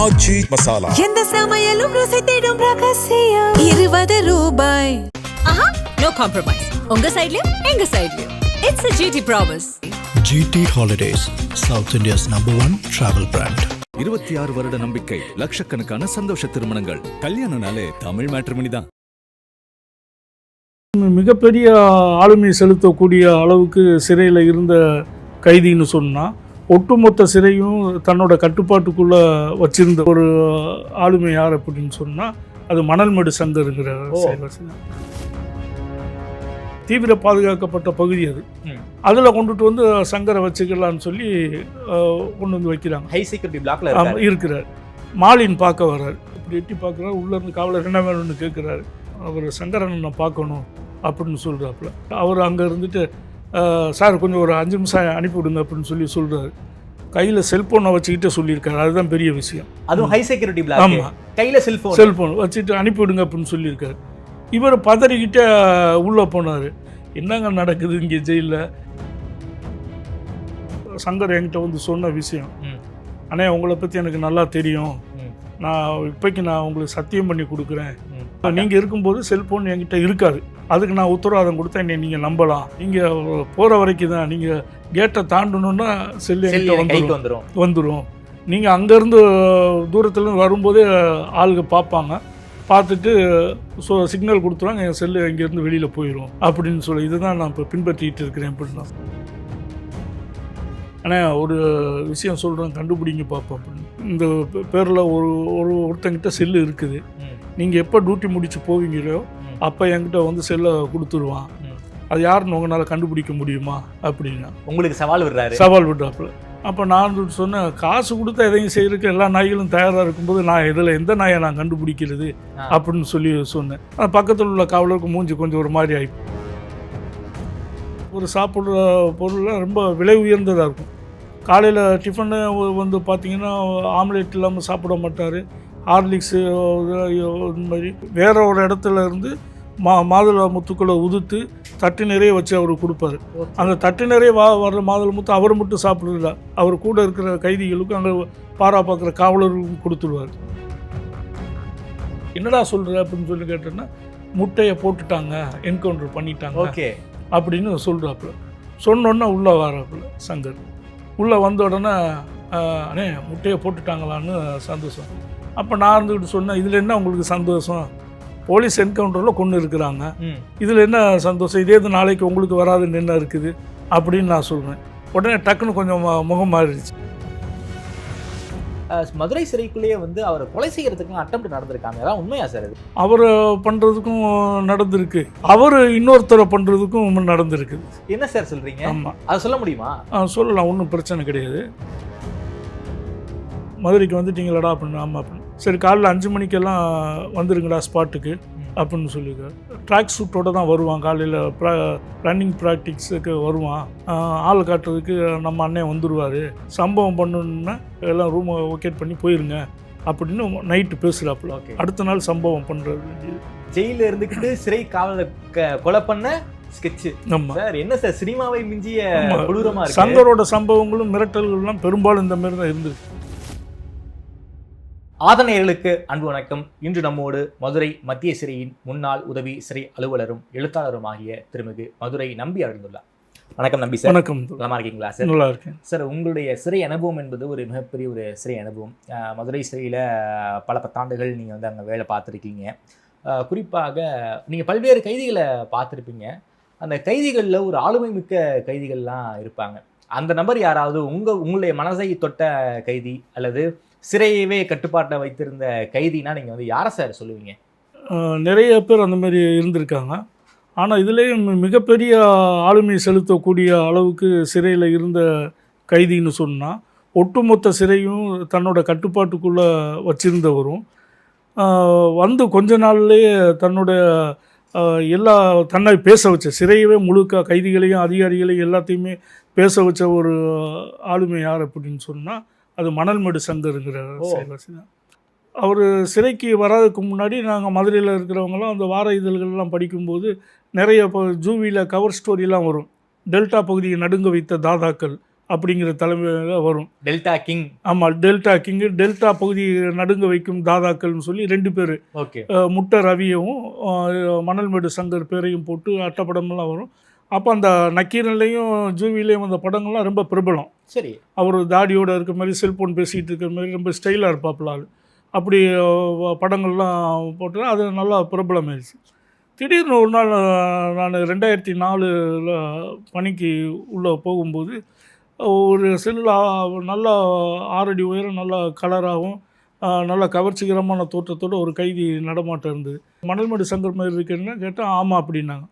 ஆச்சி மசாலா எந்த சமையலும் ருசி தேடும் ரகசியம் 20 ரூபாய். No compromise. உங்க சைடுலயும் எங்க சைடுலயும். It's a GT promise. GT Holidays, South India's #1 travel brand. 26 வருட நம்பிக்கை, லட்சக்கணக்கான சந்தோஷ திருமணங்கள். கல்யாணம்னாலே தமிழ் மேட்ரிமோனி தான். மிகப்பெரிய ஆளுமை செலுத்தக்கூடிய அளவுக்கு சிறையில் இருந்த கைதின்னு சொன்னால், ஒட்டுமொத்த சிறையும் தன்னோட கட்டுப்பாட்டுக்குள்ளே வச்சிருந்த ஒரு ஆளுமை யார் அப்படின்னு சொன்னால், அது மணல்மேடு சங்கருங்கிற தீவிர பாதுகாக்கப்பட்ட பகுதி. அது அதில் கொண்டுட்டு வந்து சங்கரை வச்சுக்கலான்னு சொல்லி கொண்டு வந்து வைக்கிறாங்க. ஹை செக்யூரிட்டி பிளாக்ல இருக்கிறார். மாலின் பார்க்க வர்றாரு. இப்படி எட்டி பார்க்குறாரு. உள்ளேருந்து காவலர் என்ன வேணும்னு கேட்குறாரு. அவர் சங்கரனை நான் பார்க்கணும் அப்படின்னு சொல்கிறாப்புல. அவர் அங்கே இருந்துட்டு, சார் கொஞ்சம் ஒரு 5 நிமிஷம் அனுப்பிவிடுங்க அப்படின்னு சொல்லி சொல்கிறாரு. கையில் செல்ஃபோனை வச்சுக்கிட்டே சொல்லியிருக்காரு. அதுதான் பெரிய விஷயம். அதுவும் ஹை செக்யூரிட்டி பிளாக். ஆமாம், கையில் செல்ஃபோன் வச்சுட்டு அனுப்பிவிடுங்க அப்படின்னு சொல்லியிருக்காரு. இவர் பதறிக்கிட்டே உள்ளே போனார். என்னங்க நடக்குது இங்கே ஜெயிலில்? சங்கர் என்கிட்ட வந்து சொன்ன விஷயம், அண்ணே உங்களை பற்றி எனக்கு நல்லா தெரியும், நான் இப்போக்கி நான் உங்களுக்கு சத்தியம் பண்ணி கொடுக்குறேன், நீங்கள் இருக்கும்போது செல்ஃபோன் என்கிட்ட இருக்காது, அதுக்கு நான் உத்தரவாதம் கொடுத்தா என்னை நீங்கள் நம்பலாம், நீங்கள் போகிற வரைக்கும் தான், நீங்கள் கேட்டை தாண்டணுன்னா செல்லு என்கிட்ட வந்துடும், நீங்கள் அங்கேருந்து தூரத்துலேருந்து வரும்போதே ஆளுங்க பார்ப்பாங்க, பார்த்துட்டு சிக்னல் கொடுத்துருவாங்க, என் செல்லு இங்கேருந்து வெளியில் போயிடும் அப்படின்னு சொல்லி, இதுதான் நான் இப்போ பின்பற்றிட்டு இருக்கிறேன் அப்படின்னா. ஆனால் ஒரு விஷயம் சொல்கிறேன், கண்டுபிடிங்க பார்ப்போம் அப்படின்னு. இந்த பேரில் ஒருத்தங்கிட்ட செல்லு இருக்குது, நீங்கள் எப்போ டியூட்டி முடிச்சு போவீங்களோ அப்போ என்கிட்ட வந்து செல்லை கொடுத்துருவான், அது யாருன்னு உங்களால் கண்டுபிடிக்க முடியுமா அப்படின்னா உங்களுக்கு சவால் விடுறாப்புல. அப்போ நான் சொன்னேன், காசு கொடுத்தா எதையும் செய்யறதுக்கு எல்லா நாய்களும் தயாராக இருக்கும்போது நான் இதில் எந்த நாயை நான் கண்டுபிடிக்கிறது அப்படின்னு சொல்லி சொன்னேன். பக்கத்தில் உள்ள காவலருக்கு மூஞ்சி கொஞ்சம் ஒரு மாதிரி ஆகி, ஒரு சாப்பிட்ற பொருள்லாம் ரொம்ப விலை உயர்ந்ததாக இருக்கும். காலையில் டிஃபனு வந்து பார்த்திங்கன்னா ஆம்லேட் இல்லாமல் சாப்பிட மாட்டார், ஹார்லிக்ஸு இந்த மாதிரி வேற ஒரு இடத்துல இருந்து மாதுளை முத்துக்களை உதுத்து தட்டு நிறைய வச்சு அவர் கொடுப்பாரு. அந்த தட்டு நிறைய வர்ற மாதுளை முத்து அவர் மட்டும் சாப்பிட்றதில்ல, அவர் கூட இருக்கிற கைதிகளுக்கும் அங்கே பாரா பார்க்குற காவலர்களுக்கும் கொடுத்துருவார். என்னடா சொல்கிற அப்படின்னு சொல்லி கேட்டோன்னா, முட்டையை போட்டுட்டாங்க, என்கவுண்டர் பண்ணிட்டாங்க அப்படின்னு சொல்கிறாப்புல. சொன்னோன்னே உள்ளே வராப்புல சங்கர். உள்ளே வந்த உடனே, அண்ணே முட்டையை போட்டுட்டாங்களான்னு சந்தோஷம். அப்போ நான் இருந்துக்கிட்டு சொன்னேன், இதில் என்ன உங்களுக்கு சந்தோஷம், போலீஸ் என்கவுண்டரில் கொண்டு இருக்கிறாங்க, இதில் என்ன சந்தோஷம், இதே இது நாளைக்கு உங்களுக்கு வராதுன்னு என்ன இருக்குது அப்படின்னு நான் சொல்கிறேன். உடனே டக்குன்னு கொஞ்சம் முகம் மாறிடுச்சு. மதுரை சிறைக்குள்ளேயே வந்து அவரை கொலை செய்யறதுக்கும் அட்டெம்ப்ட் நடந்திருக்காங்க, அதான் உண்மையா சார்? அது அவர் பண்ணுறதுக்கும் நடந்திருக்கு, அவர் இன்னொருத்தரை பண்ணுறதுக்கும் நடந்திருக்கு. என்ன சார் சொல்கிறீங்க? ஆமாம், அதை சொல்ல முடியுமா? சொல்லலாம், ஒன்றும் பிரச்சனை கிடையாது. மதுரைக்கு வந்துட்டீங்களாடா அப்படின்னு. ஆமாம் அப்படின்னு. சரி, காலைல 5 மணிக்கெல்லாம் வந்துருங்கடா ஸ்பாட்டுக்கு அப்படின்னு சொல்லியிருக்காரு. ட்ராக் சூட்டோடு தான் வருவான், காலையில் ரன்னிங் ப்ராக்டிக்ஸுக்கு வருவான், ஆள் காட்டுறதுக்கு நம்ம அண்ணன் வந்துடுவார், சம்பவம் பண்ணணுன்னா எல்லாம் ரூமை ஒகேட் பண்ணி போயிருங்க அப்படின்னு நைட்டு பேசுகிறாப்புல. அடுத்த நாள் சம்பவம் பண்ணுறது. ஜெயிலில் இருந்துக்கிட்டு சிறை காவலர் கொலை பண்ண ஸ்கெட்சு. சார் என்ன சார் சினிமாவை மிஞ்சிய கொடூரமாக இருக்கு. சங்கரோட சம்பவங்களும் மிரட்டல்கள்லாம் பெரும்பாலும் இந்த மாதிரி தான் இருந்துருக்கு. ஆதனையர்களுக்கு அன்பு வணக்கம். இன்று நம்மோடு மதுரை மத்திய சிறையின் முன்னாள் உதவி சிறை அலுவலரும் எழுத்தாளரும் ஆகிய திருமிகு மதுரை நம்பி அவர்களுள்ளார். வணக்கம் நம்பி சார். வணக்கம். நல்லா இருக்கீங்களா சார்? நல்லா இருக்கேன் சார். உங்களுடைய சிறை அனுபவம் என்பது ஒரு மிகப்பெரிய ஒரு சிறை அனுபவம். மதுரை சிறையில் பல 10 ஆண்டுகள் நீங்கள் வந்து அங்கே வேலை பார்த்துருக்கீங்க. குறிப்பாக நீங்கள் பல்வேறு கைதிகளை பார்த்துருப்பீங்க. அந்த கைதிகளில் ஒரு ஆளுமை மிக்க கைதிகள்லாம் இருப்பாங்க. அந்த நபர் யாராவது உங்களுடைய மனதை தொட்ட கைதி அல்லது சிறையவே கட்டுப்பாட்டை வைத்திருந்த கைதினா நீங்கள் வந்து யாரை சார் சொல்லுவீங்க? நிறைய பேர் அந்த மாதிரி இருந்திருக்காங்க. ஆனால் இதுலேயும் மிகப்பெரிய ஆளுமை செலுத்தக்கூடிய அளவுக்கு சிறையில் இருந்த கைதின்னு சொன்னால், ஒட்டுமொத்த சிறையும் தன்னோட கட்டுப்பாட்டுக்குள்ளே வச்சிருந்தவரும், வந்து கொஞ்ச நாள்லேயே தன்னோட தன்னை பேச வச்ச, சிறையவே முழுக்க கைதிகளையும் அதிகாரிகளையும் எல்லாத்தையுமே பேச வச்ச ஒரு ஆளுமை யார் அப்படின்னு சொன்னால், அது மணல்மேடு சங்கருங்கிற சேவாசி தான். அவர் சிறைக்கு வராதுக்கு முன்னாடி நாங்கள் மதுரையில் இருக்கிறவங்களும் அந்த வார இதழ்கள்லாம் படிக்கும்போது நிறைய இப்போ ஜூவியில் கவர் ஸ்டோரிலாம் வரும். டெல்டா பகுதியை நடுங்க வைத்த தாதாக்கள் அப்படிங்கிற தலைமையில் வரும். Delta king. ஆமாம், டெல்டா கிங்கு, டெல்டா பகுதி நடுங்க வைக்கும் தாதாக்கள்னு சொல்லி 2 பேர், ஓகே, முட்டை ரவியவும் மணல்மேடு சங்கர் பேரையும் போட்டு அட்டப்படமெல்லாம் வரும். அப்போ அந்த நக்கீரன்லையும் ஜூவிலையும் அந்த படங்கள்லாம் ரொம்ப பிரபலம். சரி. அவர் தாடியோடு இருக்க மாதிரி செல்ஃபோன் பேசிகிட்டு இருக்கிற மாதிரி ரொம்ப ஸ்டைலாக இருப்பாப்புல ஆள். அப்படி படங்கள்லாம் போட்டு அது நல்லா பிரபலமாயிடுச்சு. திடீர்னு ஒரு நாள் நான் 2004 பணிக்கு உள்ளே போகும்போது ஒரு செல்லில் நல்லா 6 அடி உயரம், நல்லா கலராகவும் நல்லா கவர்ச்சிகரமான தோற்றத்தோடு ஒரு கைதி நடமாட்டம் இருந்தது. மணல்மேடு சங்கர் மாதிரி இருக்குன்னு கேட்டால் ஆமாம் அப்படின்னாங்க.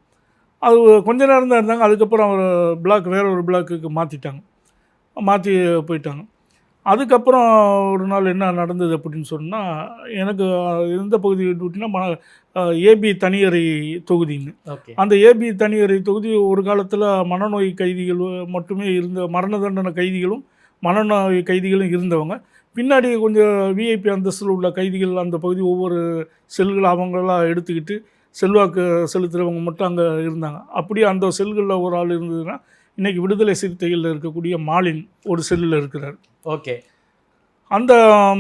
அது கொஞ்ச நேரம் தான் இருந்தாங்க. அதுக்கப்புறம் அவர் வேற ஒரு பிளாக்குக்கு மாற்றி போயிட்டாங்க. அதுக்கப்புறம் ஒரு நாள் என்ன நடந்தது அப்படின்னு சொன்னால், எனக்கு எந்த பகுதி விட்டுனா ஏபி தனியறை தொகுதின்னு. அந்த ஏபி தனியறை தொகுதி ஒரு காலத்தில் மனநோய் கைதிகள் மட்டுமே மரண தண்டனை கைதிகளும் மனநோய் கைதிகளும் இருந்தவங்க. பின்னாடி கொஞ்சம் விஐபி அந்தஸ்தில் உள்ள கைதிகள் அந்த பகுதி ஒவ்வொரு செல்கள் அவங்களெல்லாம் எடுத்துக்கிட்டு செல்வாக்கு செலுத்துகிறவங்க மட்டும் அங்கே இருந்தாங்க. அப்படியே அந்த செல்களில் ஒரு ஆள் இருந்ததுன்னா, இன்றைக்கி விடுதலை சிறுத்தைகளில் இருக்கக்கூடிய மாலின் ஒரு செல்லில் இருக்கிறார். ஓகே. அந்த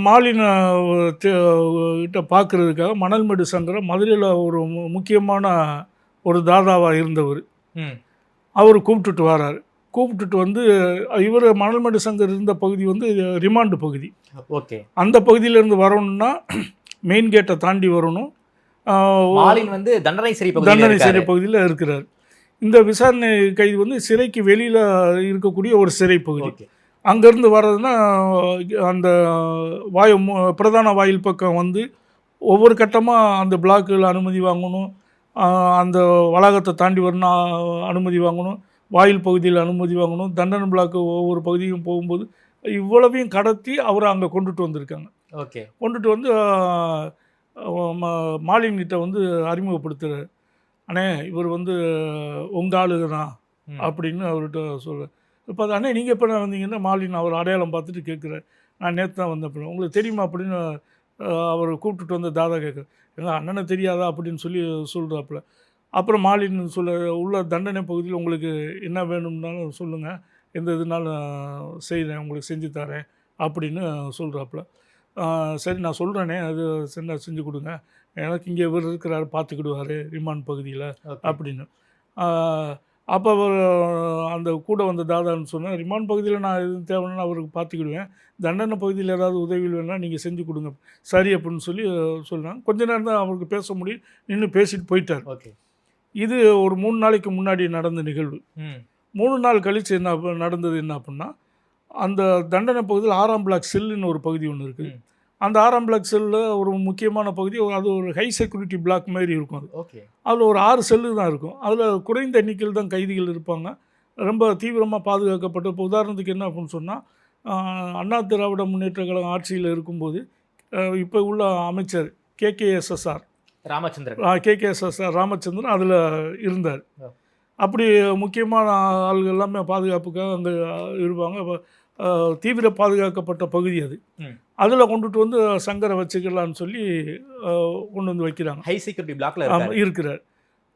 மாலினை கிட்ட பார்க்குறதுக்காக மணல்மேடு சங்கரை மதுரையில் ஒரு முக்கியமான ஒரு தாதாவாக இருந்தவர் அவர் கூப்பிட்டுட்டு வராரு. கூப்பிட்டுட்டு வந்து இவர் மணல்மேடு சங்கர் இருந்த பகுதி வந்து ரிமாண்டு பகுதி. ஓகே. அந்த பகுதியிலேருந்து வரணும்னா மெயின் கேட்டை தாண்டி வரணும். மாலின் வந்து தண்டனை சிறை பகுதியில் இருக்கிறார். இந்த விசாரணை கைது வந்து சிறைக்கு வெளியில் இருக்கக்கூடிய ஒரு சிறை பகுதி. அங்கேருந்து வர்றதுன்னா அந்த பிரதான வாயில் பக்கம் வந்து ஒவ்வொரு கட்டமாக அந்த பிளாக்கில் அனுமதி வாங்கணும், அந்த வளாகத்தை தாண்டி வரணும் அனுமதி வாங்கணும், வாயில் பகுதியில் அனுமதி வாங்கணும், தண்டனை பிளாக்கு ஒவ்வொரு பகுதியும் போகும்போது இவ்வளவையும் கடத்தி அவரை அங்கே கொண்டுட்டு வந்திருக்காங்க. ஓகே. கொண்டுட்டு வந்து மாலின்கிட்ட வந்து அறிமுகப்படுத்துகிறார். அண்ணே இவர் வந்து உங்கள் ஆளுங்க தான் அப்படின்னு அவர்கிட்ட சொல்கிறார். இப்போ அண்ணே நீங்கள் எப்போ வந்தீங்கன்னா மாலின் அவர் அடையாளம் பார்த்துட்டு கேட்குறாரு. நான் நேற்று தான் வந்தேன், உங்களுக்கு தெரியுமா அப்படின்னு அவர் கூப்பிட்டுட்டு வந்து தாதா கேட்குறாரு. எங்கள் அண்ணனை தெரியாதா அப்படின்னு சொல்கிறாப்புல. அப்புறம் மாலின் உள்ள தண்டனை பகுதியில் உங்களுக்கு என்ன வேணும்னாலும் சொல்லுங்கள், எந்த இதுனாலும் செய்கிறேன், உங்களுக்கு செஞ்சு தரேன் அப்படின்னு சொல்கிறாப்புல. சரி நான் சொல்கிறேனே, அது செஞ்சு கொடுங்க, எனக்கு இங்கே இவர் இருக்கிறாரு பார்த்துக்கிடுவார் ரிமாண்ட் பகுதியில் அப்படின்னு. அப்போ அவர் அந்த கூட வந்த தாதான்னு சொன்னேன், ரிமாண்ட் பகுதியில் நான் எதுவும் தேவைன்னா அவருக்கு பார்த்துக்கிடுவேன், தண்டனை பகுதியில் ஏதாவது உதவியில் வேணால் நீங்கள் செஞ்சு கொடுங்க. சரி அப்படின்னு சொல்லுவாங்க. கொஞ்ச நேரம் தான் அவருக்கு பேச முடியும், நின்று பேசிட்டு போயிட்டார். ஓகே. இது ஒரு 3 நாளைக்கு முன்னாடி நடந்த நிகழ்வு. 3 நாள் கழித்து நடந்தது என்ன அப்படின்னா, அந்த தண்டனை பகுதியில் 6ஆம் பிளாக் செல்லுன்னு ஒரு பகுதி ஒன்று இருக்குது. அந்த 6ஆம் பிளாக் செல்லில் ஒரு முக்கியமான பகுதி, அது ஒரு ஹை செக்யூரிட்டி பிளாக் மாதிரி இருக்கும். அது ஓகே. அதில் ஒரு 6 செல்லு தான் இருக்கும். அதில் குறைந்த எண்ணிக்கையில் தான் கைதிகள் இருப்பாங்க, ரொம்ப தீவிரமாக பாதுகாக்கப்பட்ட. இப்போ உதாரணத்துக்கு என்ன அப்படின்னு சொன்னால், அண்ணா திராவிட முன்னேற்ற கழகம் ஆட்சியில் இருக்கும்போது இப்போ உள்ள அமைச்சர் கேகேஎஸ்எஸ்ஆர் ராமச்சந்திரன் அதில் இருந்தார். அப்படி முக்கியமான ஆள்கள் எல்லாமே பாதுகாப்புக்காக அங்கே இருப்பாங்க. தீவிர பாதுகாக்கப்பட்ட பகுதி அது. அதில் கொண்டுட்டு வந்து சங்கரை வச்சுக்கலான்னு சொல்லி கொண்டு வந்து வைக்கிறாங்க. ஹை செக்யூரிட்டி பிளாக்ல இருக்கிறார்.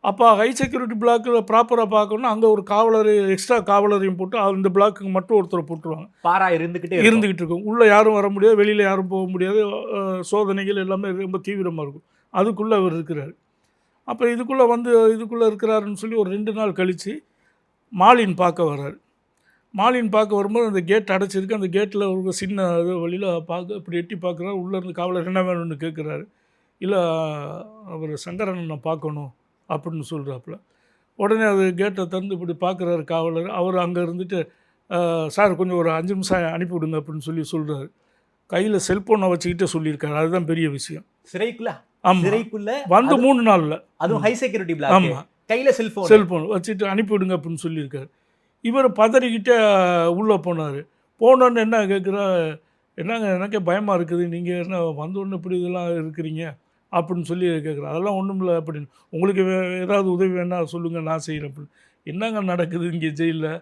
அப்போ ஹை செக்யூரிட்டி பிளாக்கில் ப்ராப்பராக பார்க்கணும்னா அங்கே ஒரு காவலர், எக்ஸ்ட்ரா காவலரையும் போட்டு அந்த பிளாக்குக்கு மட்டும் ஒருத்தரை போட்டுருவாங்க. பாரா இருந்துக்கிட்டு இருக்கும். உள்ளே யாரும் வர முடியாது, வெளியில் யாரும் போக முடியாது, சோதனைகள் எல்லாமே ரொம்ப தீவிரமாக இருக்கும். அதுக்குள்ளே அவர் இருக்கிறார். அப்போ இதுக்குள்ளே இருக்கிறாருன்னு சொல்லி ஒரு 2 நாள் கழித்து மாலின் பார்க்க வர்றார். மாலின் பார்க்க வரும்போது அந்த கேட் அடைச்சிருக்கு. அந்த கேட்டில் ஒரு சின்ன வழியில் இப்படி எட்டி பார்க்குறாரு. உள்ளேருந்து காவலர் என்ன வேணும்னு கேட்குறாரு. இல்லை அவர் சங்கரனை பார்க்கணும் அப்படின்னு சொல்கிறாப்புல. உடனே அது கேட்டை திறந்து இப்படி பார்க்குறாரு காவலர். அவர் அங்கே இருந்துட்டு, சார் கொஞ்சம் ஒரு 5 நிமிஷம் அனுப்பிவிடுங்க அப்படின்னு சொல்கிறாரு. கையில் செல்ஃபோனை வச்சுக்கிட்டே சொல்லியிருக்காரு. அதுதான் பெரிய விஷயம். சிறைக்குள்ள வந்து 3 நாளில், அதுவும் ஹை செக்யூரிட்டி பிளாக். ஆமாம், கையில் செல்ஃபோன் வச்சுட்டு அனுப்பிவிடுங்க அப்படின்னு சொல்லியிருக்காரு. இவர் பதறிக்கிட்டே உள்ளே போனார். போனோன்னு என்ன கேட்குறா, என்னங்க எனக்கே பயமாக இருக்குது, நீங்கள் என்ன வந்தோடனே இப்படி இதெல்லாம் இருக்கிறீங்க அப்படின்னு சொல்லி கேட்குறேன். அதெல்லாம் ஒன்றும் இல்லை அப்படின்னு, உங்களுக்கு ஏதாவது உதவி வேணால் சொல்லுங்கள், நான் செய்கிறேன் அப்படின்னு. என்னங்க நடக்குது இங்கே ஜெயிலில்?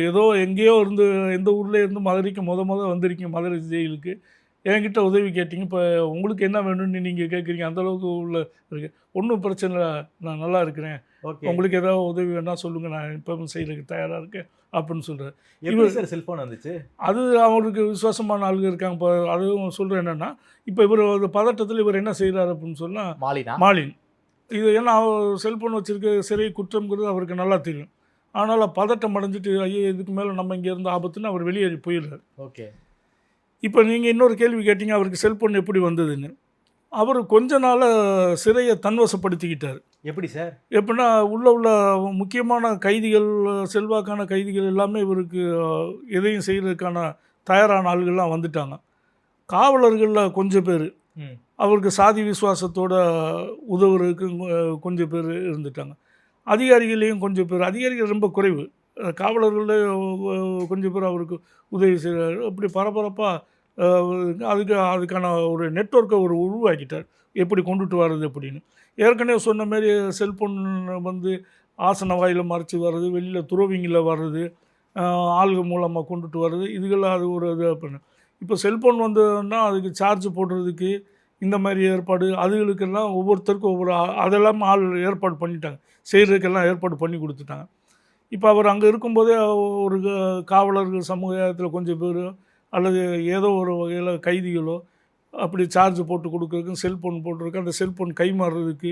ஏதோ எங்கேயோ இருந்து, எந்த ஊரில் இருந்து மதுரைக்கு வந்திருக்கீங்க, மதுரை ஜெயிலுக்கு, என்கிட்ட உதவி கேட்டிங்க, இப்போ உங்களுக்கு என்ன வேணும்னு நீங்கள் கேட்குறீங்க, அந்தளவுக்கு உள்ள இருக்கு. ஒன்றும் பிரச்சனை இல்லை, நான் நல்லா இருக்கிறேன், ஓகே. உங்களுக்கு ஏதாவது உதவி வேணால் சொல்லுங்கள், நான் இப்பவும் செய்யறதுக்கு தயாராக இருக்கேன் அப்படின்னு சொல்கிறார். எப்படி சார் செல்ஃபோன் வந்துச்சு? அது அவருக்கு விசுவாசமான ஆளுங்க இருக்காங்க. இப்போ அதுவும் சொல்கிறேன் என்னென்னா, இப்போ இவர் ஒரு பதட்டத்தில் இவர் என்ன செய்கிறார் அப்படின்னு சொன்னால், மாலின் இது ஏன்னா அவர் செல்ஃபோன் வச்சுருக்க சிறை குற்றம்ங்கிறது அவருக்கு நல்லா தெரியும். ஆனால் பதட்டம் அடைஞ்சிட்டு ஐயோ இதுக்கு மேலே நம்ம இங்கே இருந்த ஆபத்துன்னு அவர் வெளியேறி போயிடுறார். ஓகே. இப்போ நீங்கள் இன்னொரு கேள்வி கேட்டீங்க, அவருக்கு செல்ஃபோன் எப்படி வந்ததுன்னு. அவர் கொஞ்ச நாளாக சிறையை தன்வசப்படுத்திக்கிட்டார். எப்படி சார்? எப்படின்னா உள்ள முக்கியமான கைதிகள், செல்வாக்கான கைதிகள் எல்லாமே இவருக்கு எதையும் செய்கிறதுக்கான தயாரான ஆள்கள்லாம் வந்துட்டாங்க. காவலர்களில் கொஞ்சம் பேர் அவருக்கு சாதி விசுவாசத்தோட உதவுறதுக்கு கொஞ்சம் பேர் இருந்துட்டாங்க. அதிகாரிகளையும் கொஞ்சம் பேர், அதிகாரிகள் ரொம்ப குறைவு, காவலர்களில் கொஞ்சம் பேர் அவருக்கு உதவி செய்கிறாரு. அப்படி பரபரப்பாக அதுக்கான ஒரு நெட்வொர்க்கை ஒரு உருவாக்கிட்டார், எப்படி கொண்டுட்டு வர்றது அப்படின்னு. ஏற்கனவே சொன்ன மாரி செல்ஃபோன் வந்து ஆசன வாயில் மறைச்சி வர்றது, வெளியில் துறவிங்களில் வர்றது, ஆள்கள் மூலமாக கொண்டுட்டு வர்றது, இதுகெல்லாம் அது ஒரு இது பண்ணு. இப்போ செல்ஃபோன் வந்ததுன்னா அதுக்கு சார்ஜ் போடுறதுக்கு இந்த மாதிரி ஏற்பாடு, அதுகளுக்கெல்லாம் ஒவ்வொருத்தருக்கும் ஒவ்வொரு அதெல்லாம் ஆள் ஏற்பாடு பண்ணிட்டாங்க, செய்கிறதுக்கெல்லாம் ஏற்பாடு பண்ணி கொடுத்துட்டாங்க. இப்போ அவர் அங்கே இருக்கும்போதே ஒரு காவலர்கள் சமுதாயத்தில் கொஞ்சம் பேர் அல்லது ஏதோ ஒரு வகையில் கைதிகளோ அப்படி சார்ஜ் போட்டு கொடுக்குறதுக்கும் செல்ஃபோன் போட்டுருக்கு, அந்த செல்ஃபோன் கை மாறுறதுக்கு,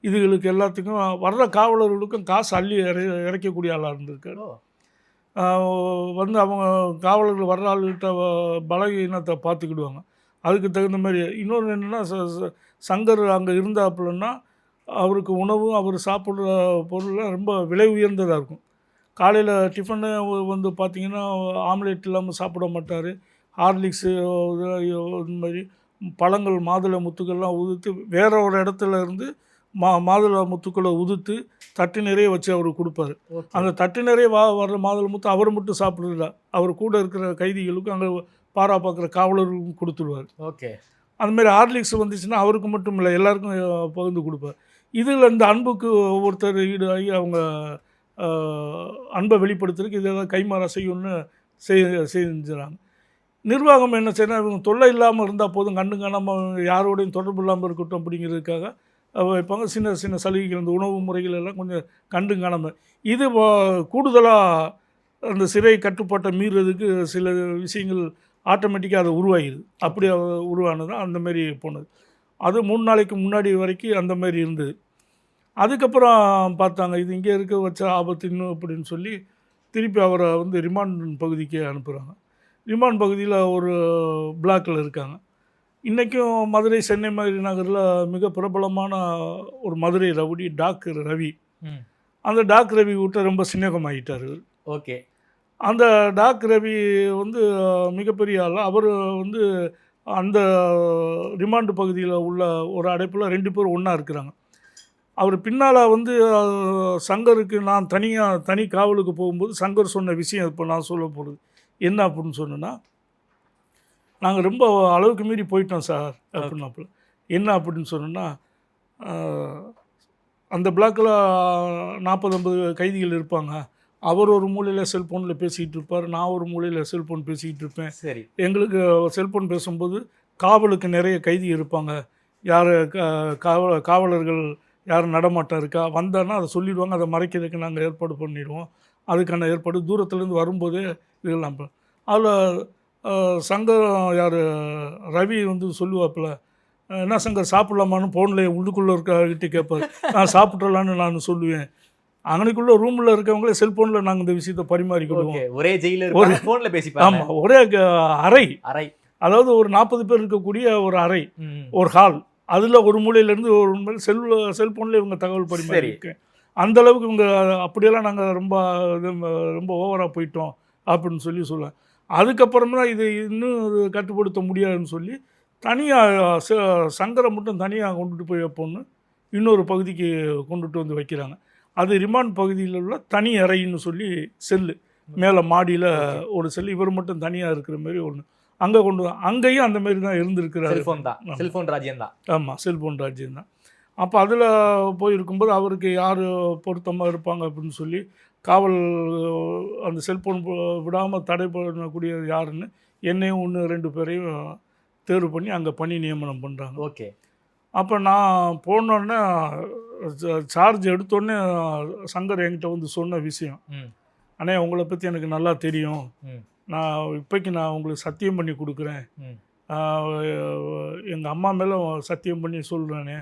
இதுகளுக்கு எல்லாத்துக்கும் வர்ற காவலர்களுக்கும் காசு அள்ளி இறைக்கக்கூடிய ஆளாக இருந்திருக்காரு. வந்து அவங்க காவலர்கள் வர்ற ஆளுகிட்ட பலகீனத்தை பார்த்துக்கிடுவாங்க, அதுக்கு தகுந்த மாதிரி. இன்னொன்று என்னென்னா, சங்கர் அங்கே இருந்தாப்புலன்னா அவருக்கு உணவும் அவர் சாப்பிட்ற பொருள்லாம் ரொம்ப விலை உயர்ந்ததாக இருக்கும். காலையில் டிஃபனு வந்து பார்த்திங்கன்னா ஆம்லேட் இல்லாமல் சாப்பிட மாட்டார். ஹார்லிக்ஸு இது மாதிரி பழங்கள், மாதுளை முத்துக்கள்லாம் உதுத்து வேற ஒரு இடத்துல இருந்து மாதுளை முத்துக்களை உதுத்து தட்டு நிறைய வச்சு அவருக்கு கொடுப்பாரு. அந்த தட்டு நிறைய வர்ற மாதுளை முத்து அவர் மட்டும் சாப்பிட்றதில்ல, அவர் கூட இருக்கிற கைதிகளுக்கும் அங்கே பாரா பார்க்குற காவலர்களுக்கும் கொடுத்துருவார். ஓகே. அந்தமாரி ஹார்லிக்ஸ் வந்துச்சுன்னா அவருக்கு மட்டும் இல்லை, எல்லாருக்கும் பகிர்ந்து கொடுப்பார். இதில் இந்த அன்புக்கு ஒவ்வொருத்தர் ஈடாகி அவங்க அன்பை வெளிப்படுத்துறதுக்கு இதெல்லாம் கைமாறா செய்யணும்னு செஞ்சுறாங்க. நிர்வாகம் என்ன செய்யணும், இவங்க தொல்லை இல்லாமல் இருந்தால் போதும், கண்டு காணாமல் யாரோடையும் தொடர்பு இல்லாமல் இருக்கட்டும் அப்படிங்கிறதுக்காக வைப்பாங்க. சின்ன சின்ன சலுகைகள், இந்த உணவு முறைகள் எல்லாம் கொஞ்சம் கண்டு காணாமல். இது கூடுதலாக அந்த சிறை கட்டுப்பாட்டை மீறதுக்கு சில விஷயங்கள் ஆட்டோமேட்டிக்காக அதை உருவாகிடுது. அப்படி உருவானது அந்தமாரி போனது. அது 3 நாளைக்கு முன்னாடி வரைக்கும் அந்தமாரி இருந்தது. அதுக்கப்புறம் பார்த்தாங்க இது இங்கே இருக்க வச்ச ஆபத்து இன்னும் அப்படின்னு சொல்லி திருப்பி அவரை வந்து ரிமாண்ட் பகுதிக்கு அனுப்புகிறாங்க. ரிமாண்ட் பகுதியில் ஒரு பிளாக்கில் இருக்காங்க. இன்றைக்கும் மதுரை, சென்னை மாதிரி நகரில் மிக பிரபலமான ஒரு மதுரை ரவுடி டாக்டர் ரவி. அந்த டாக்டர் ரவி விட்ட ரொம்ப சிநேகமாகிட்டார். ஓகே. அந்த டாக்டர் ரவி வந்து மிகப்பெரிய ஆள். அவர் வந்து அந்த ரிமாண்டு பகுதியில் உள்ள ஒரு அடைப்பில் 2 பேர் ஒன்றா இருக்கிறாங்க. அவர் பின்னால் வந்து சங்கருக்கு நான் தனி காவலுக்கு போகும்போது சங்கர் சொன்ன விஷயம் இப்போ நான் சொல்ல போகிறது என்ன அப்படின்னு சொன்னேன்னா, நாங்கள் ரொம்ப அளவுக்கு மீறி போயிட்டோம் சார் அப்படின்னாப்புல. என்ன அப்படின்னு சொன்னோன்னா, அந்த பிளாக்கில் 40-50 கைதிகள் இருப்பாங்க. அவர் ஒரு மூலையில் செல்ஃபோனில் பேசிக்கிட்டு இருப்பார், நான் ஒரு மூலையில் செல்ஃபோன் பேசிக்கிட்டு இருப்பேன். சரி. எங்களுக்கு செல்ஃபோன் பேசும்போது காவலுக்கு நிறைய கைதி இருப்பாங்க, யார் காவலர்கள் யாரும் நடமாட்டம் இருக்கா, வந்தான்னா அதை சொல்லிடுவாங்க, அதை மறைக்கிறதுக்கு நாங்கள் ஏற்பாடு பண்ணிடுவோம். அதுக்கான ஏற்பாடு தூரத்துலேருந்து வரும்போதே இதெல்லாம். அதில் சங்கர் யார் ரவி வந்து சொல்லுவாப்பில், என்ன சங்கர் சாப்பிட்லாமான்னு ஃபோனில் உள்ளுக்குள்ளே இருக்கிட்ட கேட்பார். நான் சாப்பிட்றலான்னு நான் சொல்லுவேன். அங்கனைக்குள்ளே ரூமில் இருக்கவங்களே செல்ஃபோனில் நாங்கள் இந்த விஷயத்தை பரிமாறிக்கிடுவோம். ஒரே ஜெயிலில் ஃபோனில் பேசிப்பாங்க. ஆமாம், ஒரே அறை, அதாவது ஒரு 40 பேர் இருக்கக்கூடிய ஒரு அறை, ஒரு ஹால், அதில் ஒரு மூலையிலேருந்து ஒரு மூலையில் செல்ஃபோனில் இவங்க தகவல் பரிமாறியிருக்கேன். அந்தளவுக்கு இவங்க அப்படியெல்லாம் நாங்கள் ரொம்ப ஓவராக போயிட்டோம் அப்படின்னு சொல்லுவேன். அதுக்கப்புறமா தான் இது இன்னும் கட்டுப்படுத்த முடியாதுன்னு சொல்லி தனியாக சங்கரை மட்டும் தனியாக கொண்டுட்டு போய் வைப்போன்னு இன்னொரு பகுதிக்கு கொண்டுட்டு வந்து வைக்கிறாங்க. அது ரிமாண்ட் பகுதியில் உள்ள தனி அறைன்னு சொல்லி செல்லு, மேலே மாடியில் ஒரு செல்லு, இவர் மட்டும் தனியாக இருக்கிற மாதிரி ஒன்று அங்கே அங்கேயும் அந்த மாதிரி தான் இருந்திருக்கிறாரு. செல்ஃபோன் ராஜ்யம் தான். ஆமாம், செல்ஃபோன் ராஜ்யம் தான். அப்போ அதில் போயிருக்கும்போது அவருக்கு யார் பொருத்தமாக இருப்பாங்க அப்படின்னு சொல்லி காவல் அந்த செல்ஃபோன் விடாமல் தடை பண்ணக்கூடிய யாருன்னு என்னையும் 1-2 பேரையும் தேர்வு பண்ணி அங்கே பணி நியமனம் பண்ணுறாங்க. ஓகே. அப்போ நான் போனோடனே சார்ஜ் எடுத்தோடனே சங்கர் என்கிட்ட வந்து சொன்ன விஷயம், ம். அண்ணே உங்களை பற்றி எனக்கு நல்லா தெரியும், ம். நான் உங்களுக்கு சத்தியம் பண்ணி கொடுக்குறேன், ம். எங்கள் அம்மா மேலே சத்தியம் பண்ணி சொல்கிறேனே,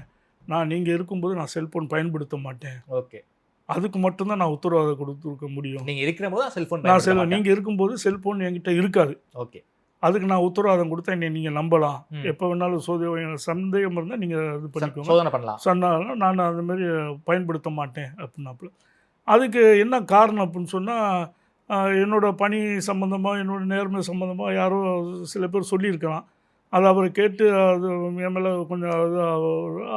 நீங்கள் இருக்கும்போது நான் செல்ஃபோன் பயன்படுத்த மாட்டேன், ஓகே. அதுக்கு மட்டும்தான் நான் உத்தரவாதம் கொடுத்துருக்க முடியும். நீங்க இருக்கிற போது செல்போன் நீங்கள் இருக்கும்போது செல்ஃபோன் என்கிட்ட இருக்காது, ஓகே. அதுக்கு நான் உத்தரவாதம் கொடுத்தா என்னை நீங்கள் நம்பலாம், ம். எப்போ வேணாலும் சந்தேகம் இருந்தால் நீங்கள் இது பண்ணிக்கோங்க, சோதனை பண்ணலாம். சொன்னாலும் நான் அந்த மாதிரி பயன்படுத்த மாட்டேன் அப்படின்னாப்புல. அதுக்கு என்ன காரணம் அப்படின்னு சொன்னால், என்னோட பணி சம்மந்தமாக என்னோட நேர்மை சம்மந்தமாக யாரோ சில பேர் சொல்லியிருக்கலாம். அது அவரை கேட்டு அது என் மேலே கொஞ்சம் அது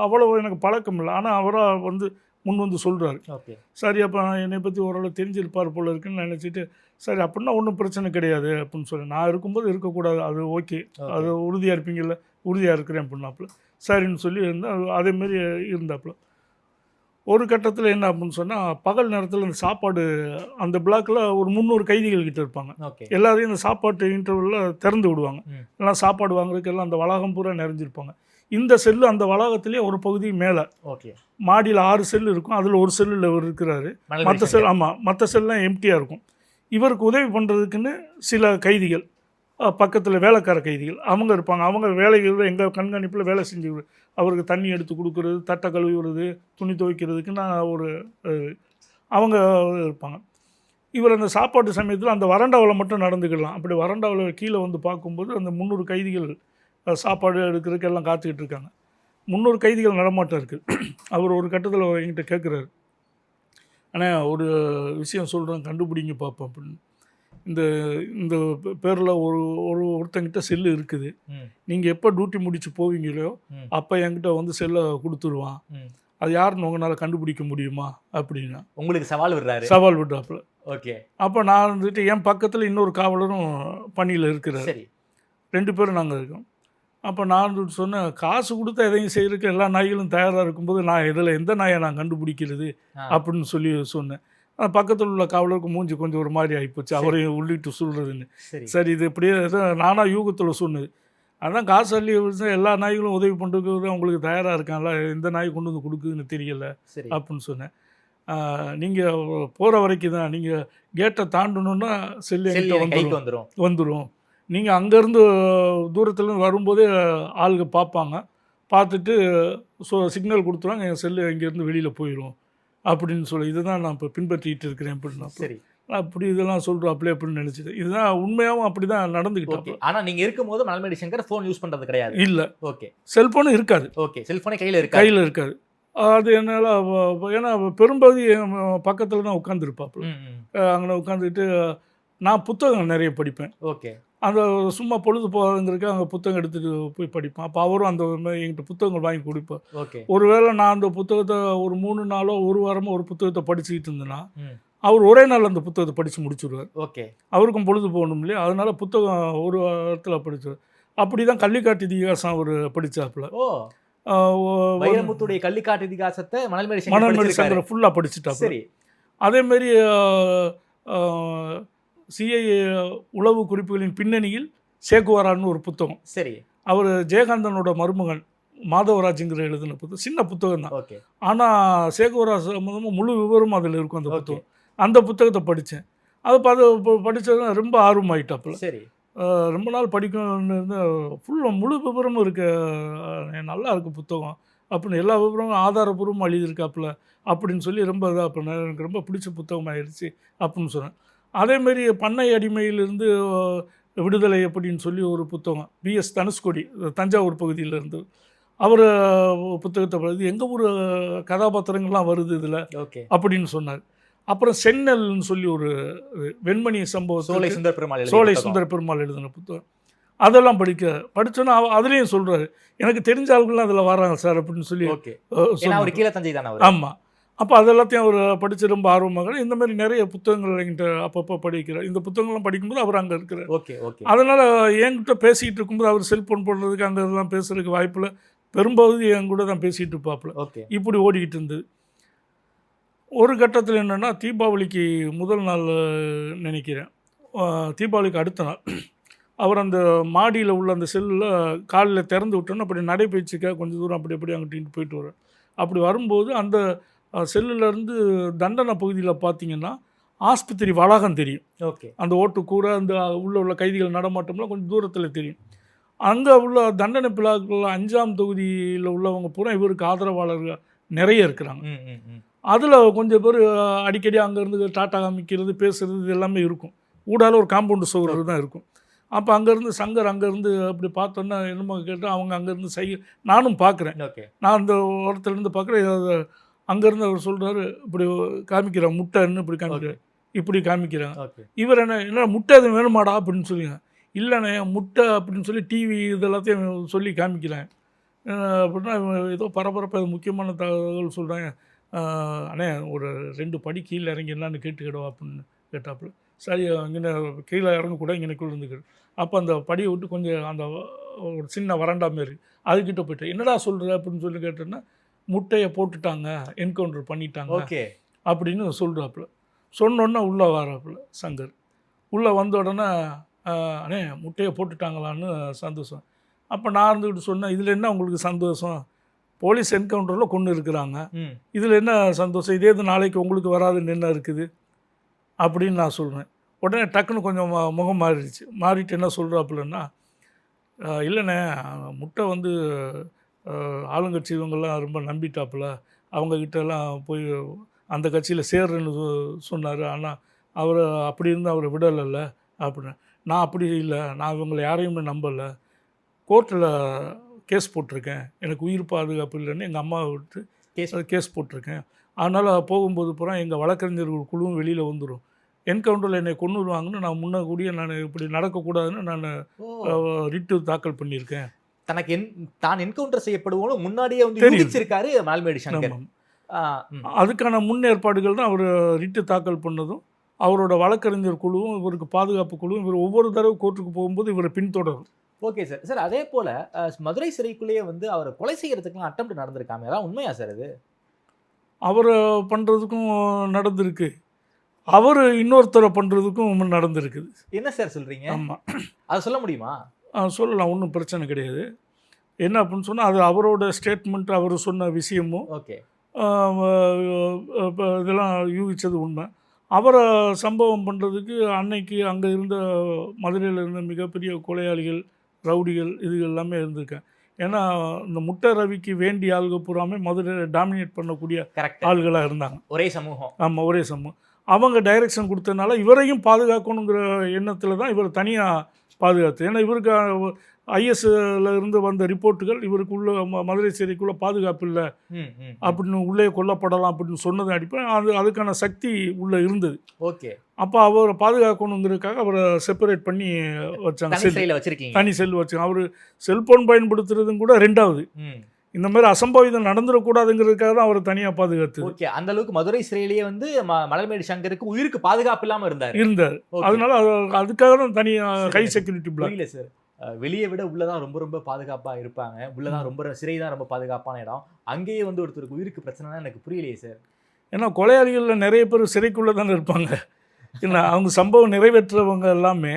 அவ்வளோ எனக்கு பழக்கம் இல்லை. ஆனால் அவராக வந்து முன் வந்து சொல்கிறாரு. ஓகே. சரி, அப்போ என்னை பற்றி ஓரளவு தெரிஞ்சிருப்பார் போல இருக்குன்னு நினச்சிட்டு, சரி அப்படின்னா ஒன்றும் பிரச்சனை கிடையாது அப்படின்னு சொல்லி, நான் இருக்கும்போது இருக்கக்கூடாது, அது ஓகே, அது உறுதியாக இருப்பீங்கள்ல, உறுதியாக இருக்கிறேன் அப்படின்னாப்புல. சரின்னு சொல்லி இருந்தால் அதேமாரி இருந்தாப்புல. ஒரு கட்டத்தில் என்ன அப்படின்னு சொன்னால், பகல் நேரத்தில் இந்த சாப்பாடு அந்த பிளாக்கில் ஒரு 300 கைதிகள் கிட்ட இருப்பாங்க. ஓகே. எல்லாரையும் இந்த சாப்பாட்டு இன்டர்வலில் திறந்து விடுவாங்க. ம். எல்லாம் சாப்பாடு வாங்குறதுக்கு எல்லாம் அந்த வளாகம் பூரா நிறைஞ்சிருப்பாங்க. இந்த செல்லு அந்த வளாகத்திலே ஒரு பகுதி மேலே ஓகே. மாடியில் 6 செல் இருக்கும், அதில் ஒரு செல்லில் இவர் இருக்கிறாரு, மற்ற செல் மற்ற செல்லாம் எம்டியாக இருக்கும். இவருக்கு உதவி பண்ணுறதுக்குன்னு சில கைதிகள் பக்கத்தில் வேலைக்கார கைதிகள் அவங்க இருப்பாங்க. அவங்க வேலைகள் எங்கள் கண்காணிப்பில் வேலை செஞ்சு அவருக்கு தண்ணி எடுத்து கொடுக்குறது, தட்டை கழுவி விடுறது, துணி துவைக்கிறதுக்கு நான் அவங்க இருப்பாங்க. இவர் அந்த சாப்பாட்டு சமயத்தில் அந்த வறண்டாவில் மட்டும் நடந்துக்கலாம். அப்படி வறண்டாவில் கீழே வந்து பார்க்கும்போது அந்த 300 கைதிகள் சாப்பாடு எடுக்கிறதுக்கு எல்லாம் காத்துக்கிட்டு இருக்காங்க. 300 கைதிகள் நடமாட்டம் இருக்குது. அவர் ஒரு கட்டத்தில் என்கிட்ட கேட்குறாரு, ஆனால் ஒரு விஷயம் சொல்கிறேன் கண்டுபிடிங்க பார்ப்போம் அப்படின்னு. இந்த பேரில் ஒருத்தங்கிட்ட செல்லு இருக்குது, நீங்கள் எப்போ டியூட்டி முடிச்சு போவீங்களோ அப்போ என்கிட்ட வந்து செல்லை கொடுத்துருவான், அது யாருன்னு உங்களால் கண்டுபிடிக்க முடியுமா அப்படின்னா உங்களுக்கு சவால் விடுறாப்புல. ஓகே. அப்போ நான் வந்துட்டு என் பக்கத்தில் இன்னொரு காவலரும் பணியில் இருக்கிறார், 2 பேரும் நாங்கள் இருக்கோம். அப்போ நான் சொன்னேன், காசு கொடுத்தா எதையும் செய்கிறதுக்கு எல்லா நாய்களும் தயாராக இருக்கும்போது நான் இதில் எந்த நாயை நான் கண்டுபிடிக்கிறது அப்படின்னு சொல்லி சொன்னேன். பக்கத்தில் உள்ள காவலருக்கு மூஞ்சி கொஞ்சம் ஒரு மாதிரி ஆகிப்போச்சு, அவரையும் உள்ளிட்டு சொல்கிறதுன்னு. சரி, இது இப்படியே நானாக யூகத்தில் சொன்னது, அதான் காசு அள்ளி எல்லா நாய்களும் உதவி பண்ணுறதுக்கு உங்களுக்கு தயாராக இருக்காங்களா, எந்த நாய் கொண்டு வந்து கொடுக்குதுன்னு தெரியல அப்படின்னு சொன்னேன். நீங்கள் போகிற வரைக்கும் தான், நீங்கள் கேட்டை தாண்டணுன்னா செல்லு வந்துடும், நீங்கள் அங்கேருந்து தூரத்துலேருந்து வரும்போதே ஆளுங்க பார்ப்பாங்க, பார்த்துட்டு சிக்னல் கொடுத்துருவாங்க, என் செல்லு இங்கேருந்து வெளியில் போயிடும் அப்படின்னு சொல்லி, இதுதான் நான் இப்போ பின்பற்றிட்டு இருக்கிறேன் அப்படின்னா. அப்படி இதெல்லாம் சொல்கிறோம் அப்படியே அப்படின்னு நினச்சிது. இதுதான் உண்மையாகவும் அப்படி தான் நடந்துக்கிட்டோம். ஆனால் நீங்கள் இருக்கும்போது மலர்மேடி சங்கர் ஃபோன் யூஸ் பண்ணுறது கிடையாது? இல்லை. ஓகே. செல்ஃபோனும் இருக்காது. ஓகே. செல்ஃபோனே கையில் இருக்காது. அது என்னால், ஏன்னா பெரும்பகுதி பக்கத்தில் தான் உட்காந்துருப்பாப்புல. அங்கே உட்காந்துட்டு நான் புத்தகம் நிறைய படிப்பேன். ஓகே. அந்த சும்மா பொழுது போகிறதுங்கிறதுக்கு அங்கே புத்தகம் எடுத்துகிட்டு போய் படிப்பேன். அப்போ அவரும் அந்த என்கிட்ட புத்தகங்கள் வாங்கி கொடுப்பேன். ஓகே. ஒருவேளை நான் அந்த புத்தகத்தை ஒரு 3 நாளோ ஒரு வாரமோ ஒரு புத்தகத்தை படிச்சுக்கிட்டு இருந்தேன்னா, அவர் ஒரே நாள் அந்த புத்தகத்தை படித்து முடிச்சுடுவார். ஓகே. அவருக்கும் பொழுது போகணும் இல்லையா, அதனால் புத்தகம் ஒரு வாரத்தில் படித்தார். அப்படி தான் கள்ளிக்காட்டு இதிகாசம் அவர் படித்தாப்புல. வைரமுத்துடைய கள்ளிக்காட்டு இதிகாசத்தை மணல்மேடி சங்கர் ஃபுல்லாக படிச்சுட்டாப்புல. சரி. அதேமாரி சிஐஏ உளவு குறிப்புகளின் பின்னணியில் சேகுவாரான்னு ஒரு புத்தகம். சரி. அவர் ஜெயகாந்தனோட மருமகன் மாதவராஜுங்கிற எழுதின புத்தகம், சின்ன புத்தகம் தான். ஓகே. ஆனால் சேகுவாரா சம்மந்தமாக முழு விவரமும் அதில் இருக்கும் அந்த புத்தகம். அந்த புத்தகத்தை படித்தேன். அதை படித்தது ரொம்ப ஆர்வமாயிட்டாப்புல. சரி. ரொம்ப நாள் படிக்கணும்னு ஃபுல்லாக முழு விவரமும் இருக்க, நல்லா இருக்குது புத்தகம் அப்படின்னு, எல்லா விவரமும் ஆதாரபூர்வமாக எழுதியிருக்காப்புல அப்படின்னு சொல்லி ரொம்ப இதாக எனக்கு ரொம்ப பிடிச்ச புத்தகமாகிடுச்சு அப்படின்னு சொன்னேன். அதேமாரி பண்ணை அடிமையிலிருந்து விடுதலை அப்படின்னு சொல்லி ஒரு புத்தகம், பிஎஸ் தனுஷ்கோடி தஞ்சாவூர் பகுதியிலேருந்து அவர் புத்தகத்தை படித்து எங்கள் ஊர் கதாபாத்திரங்கள்லாம் வருது இதில் அப்படின்னு சொன்னார். அப்புறம் சென்னல்னு சொல்லி ஒரு வெண்மணி சம்பவம், சோலை சுந்தர பெருமாள் எழுதின புத்தகம், அதெல்லாம் படித்தோன்னா அதுலேயும் சொல்கிறாரு, எனக்கு தெரிஞ்ச ஆளுங்கள்லாம் அதில் வராங்க சார் அப்படின்னு சொல்லி. ஆமாம். அப்போ அதெல்லாத்தையும் அவர் படித்து ரொம்ப ஆர்வமாக இந்த மாதிரி நிறைய புத்தகங்கள் என்கிட்ட அப்பப்போ படிக்கிறார். இந்த புத்தகங்கள்லாம் படிக்கும்போது அவர் அங்கே இருக்கிறார். அதனால் என்கிட்ட பேசிகிட்டு இருக்கும்போது அவர் செல்ஃபோன் போடுறதுக்கு அங்கே இதெல்லாம் பேசுகிறதுக்கு வாய்ப்பில், பெரும்பகுதி என் கூட தான் பேசிகிட்டு இருப்பாப்புல. இப்படி ஓடிக்கிட்டு இருந்தது. ஒரு கட்டத்தில் என்னென்னா, தீபாவளிக்கு முதல் நாள் நினைக்கிறேன், தீபாவளிக்கு அடுத்த நாள் அவர் அந்த மாடியில் உள்ள அந்த செல்லில் காலில் திறந்து விட்டோன்னா அப்படி நடைபயிற்சிக்காக கொஞ்சம் தூரம் அப்படி அங்கிட்டு போயிட்டு வர்றார். அப்படி வரும்போது அந்த செல்லுலேருந்து தண்டனை பகுதியில் பார்த்தீங்கன்னா ஆஸ்பத்திரி வளாகம் தெரியும். ஓகே. அந்த ஓட்டுக்கூரை அந்த உள்ள கைதிகள் நடமாட்டம்லாம் கொஞ்சம் தூரத்தில் தெரியும். அங்கே உள்ள தண்டனை பிளாக்கில் 5ஆம் தொகுதியில் உள்ளவங்க பூரா இவருக்கு ஆதரவாளர்கள் நிறைய இருக்கிறாங்க. அதில் கொஞ்சம் பேர் அடிக்கடி அங்கேருந்து டாட்டா காமிக்கிறது, பேசுகிறது, இது எல்லாமே இருக்கும். ஊடால ஒரு காம்பவுண்டு சுவர் தான் இருக்கும். அப்போ அங்கேருந்து சங்கர் அங்கேருந்து அப்படி பார்த்தோன்னா என்னமோ கேட்டால் அவங்க அங்கேருந்து நானும் பார்க்குறேன். ஓகே. நான் அந்த ஓரத்துலேருந்து பார்க்குறேன். அங்கேருந்து அவர் சொல்கிறாரு, இப்படி காமிக்கிறாங்க முட்டைன்னு இப்படி காமிக்கிறார், இப்படி காமிக்கிறாங்க. ஓகே. இவர் என்ன முட்டை எதுவும் வேணுமாடா அப்படின்னு சொல்லுங்க. இல்லைண்ணே முட்டை அப்படின்னு சொல்லி டிவி இது எல்லாத்தையும் சொல்லி காமிக்கிறேன் அப்படின்னா ஏதோ பரபரப்பாக முக்கியமான தகவல் சொல்கிறாங்க. அண்ணே ஒரு 2 படி கீழே இறங்கி என்னான்னு கேட்டுக்கிடுவா அப்படின்னு கேட்டாப்புல. சரி இங்கே கீழே இறங்கக்கூட இங்கேக்குள்ள இருந்துக்கிடு. அப்போ அந்த படியை விட்டு கொஞ்சம் அந்த ஒரு சின்ன வறண்டா மாரி அதுக்கிட்ட போய்ட்டு என்னடா சொல்கிற அப்படின்னு சொல்லி கேட்டேன்னா, முட்டையை போட்டுட்டாங்க, என்கவுண்டர் பண்ணிட்டாங்க. ஓகே. அப்படின்னு சொல்கிறாப்புல. சொன்னோன்னே உள்ளே வராப்புல சங்கர். உள்ளே வந்த உடனே அண்ணே முட்டையை போட்டுட்டாங்களான்னு சந்தோஷம். அப்போ நான் இருந்துக்கிட்டு சொன்னேன், இதில் என்ன உங்களுக்கு சந்தோஷம்? போலீஸ் என்கவுண்டரில் கொண்டு இருக்கிறாங்க, இதில் என்ன சந்தோஷம்? இதே இது நாளைக்கு உங்களுக்கு வராதுன்னு என்ன இருக்குது அப்படின்னு நான் சொல்கிறேன். உடனே டக்குன்னு கொஞ்சம் முகம் மாறிட்டு என்ன சொல்கிறாப்புலன்னா, இல்லைண்ணே முட்டை வந்து ஆளுங்கட்சி இவங்கெல்லாம் ரொம்ப நம்பிட்டாப்புல, அவங்கக்கிட்டலாம் போய் அந்த கட்சியில் சேர்றேன்னு சொன்னார். ஆனால் அவர் அப்படி இருந்து அவரை விடலைல்ல அப்படின்னு. நான் அப்படி இல்லை, நான் இவங்களை யாரையுமே நம்பலை, கோர்ட்டில் கேஸ் போட்டிருக்கேன், எனக்கு உயிர் பாதுகாப்பு இல்லைன்னு எங்கள் அம்மாவை விட்டு கேஸ் போட்டிருக்கேன். அதனால் போகும்போது பூரா எங்கள் வழக்கறிஞர்கள் குழுவும் வெளியில் வந்துடும், என்கவுண்டரில் என்னை கொண்டுருவாங்கன்னு நான் முன்ன கூடிய நான் இப்படி நடக்கக்கூடாதுன்னு நான் ரிட்டு தாக்கல் பண்ணியிருக்கேன். தனக்கு தான் என்கவுண்டர் செய்யப்படுவோம் முன்னாடியே வந்து யூகிச்சிருக்காரு மால்மேடி சங்கர். அதுக்கான முன்னேற்பாடுகள் தான் அவர் ரிட்டு தாக்கல் பண்ணதும் அவரோட வழக்கறிஞர் குழுவும் இவருக்கு பாதுகாப்பு குழுவும் இவர் ஒவ்வொரு தடவை கோர்ட்டுக்கு போகும்போது இவரை பின்தொடரும். Okay sir. சார் அதே போல் மதுரை சிறைக்குள்ளேயே வந்து அவரை கொலை செய்கிறதுக்குலாம் அட்டெம்ப்ட் நடந்திருக்காங்க, அதான் உண்மையா சார்? அது அவரை பண்ணுறதுக்கும் நடந்திருக்கு, அவர் இன்னொருத்தரை பண்ணுறதுக்கும் நடந்திருக்குது. என்ன சார் சொல்கிறீங்க? ஆமாம், அதை சொல்ல முடியுமா? சொல்லலாம், ஒன்றும் பிரச்சனை கிடையாது. என்ன அப்படின்னு சொன்னால் அது அவரோட ஸ்டேட்மெண்ட், அவர் சொன்ன விஷயமும் ஓகே இதெல்லாம் யூகிச்சது உண்மை. அவரை சம்பவம் பண்ணுறதுக்கு அன்னைக்கு அங்கே இருந்த மதுரையில் இருந்த மிகப்பெரிய கொலையாளிகள், ரவுடிகள் இது எல்லாமே இருந்திருக்கேன். ஏன்னா இந்த முட்டை ரவிக்கு வேண்டிய ஆளுக பூராமே மதுரையில் டாமினேட் பண்ணக்கூடிய ஆள்களாக இருந்தாங்க. ஒரே சமூகம். ஆமாம், ஒரே சமூகம். அவங்க டைரக்ஷன் கொடுத்ததுனால இவரையும் பாதுகாக்கணுங்கிற எண்ணத்தில் தான் இவர் தனியாக பாதுகாத்து. ஏன்னா இவருக்கு ஐஎஸ்ல இருந்து வந்த ரிப்போர்ட்டுகள் இவருக்குள்ள மதுரை சிறைக்குள்ளே பாதுகாப்பு இல்லை அப்படின்னு, உள்ளே கொல்லப்படலாம் அப்படின்னு சொன்னதை அடிப்படை அதுக்கான சக்தி உள்ளே இருந்தது. ஓகே. அப்போ அவரை பாதுகாக்கணுங்கிறதுக்காக அவரை செப்பரேட் பண்ணி வச்சாங்க, தனி செல் வச்சாங்க. அவர் செல்போன் பயன்படுத்துறதும் கூட 2வது. இந்த மாதிரி அசம்பாவிதம் நடந்துடக்கூடாதுங்கிறதுக்காக தான் அவர் தனியாக பாதுகாத்து. ஓகே. அந்த அளவுக்கு மதுரை சிறையிலேயே வந்து மலர்மேடு சங்கருக்கு உயிருக்கு பாதுகாப்பு இல்லாமல் இருந்தார். அதனால அதுக்காக தான் தனியாக ஹை செக்யூரிட்டி பிளாக். இல்லை சார், வெளியே விட உள்ளதான் ரொம்ப பாதுகாப்பாக இருப்பாங்க, உள்ளதான் ரொம்ப சிறை தான் ரொம்ப பாதுகாப்பான இடம், அங்கேயே வந்து ஒருத்தருக்கு உயிருக்கு பிரச்சனைனா எனக்கு புரியலையே சார். ஏன்னா கொலையாளிகளில் நிறைய பேர் சிறைக்குள்ளே தானே இருப்பாங்க. ஏன்னா அவங்க சம்பவம் நிறைவேற்றவங்க எல்லாமே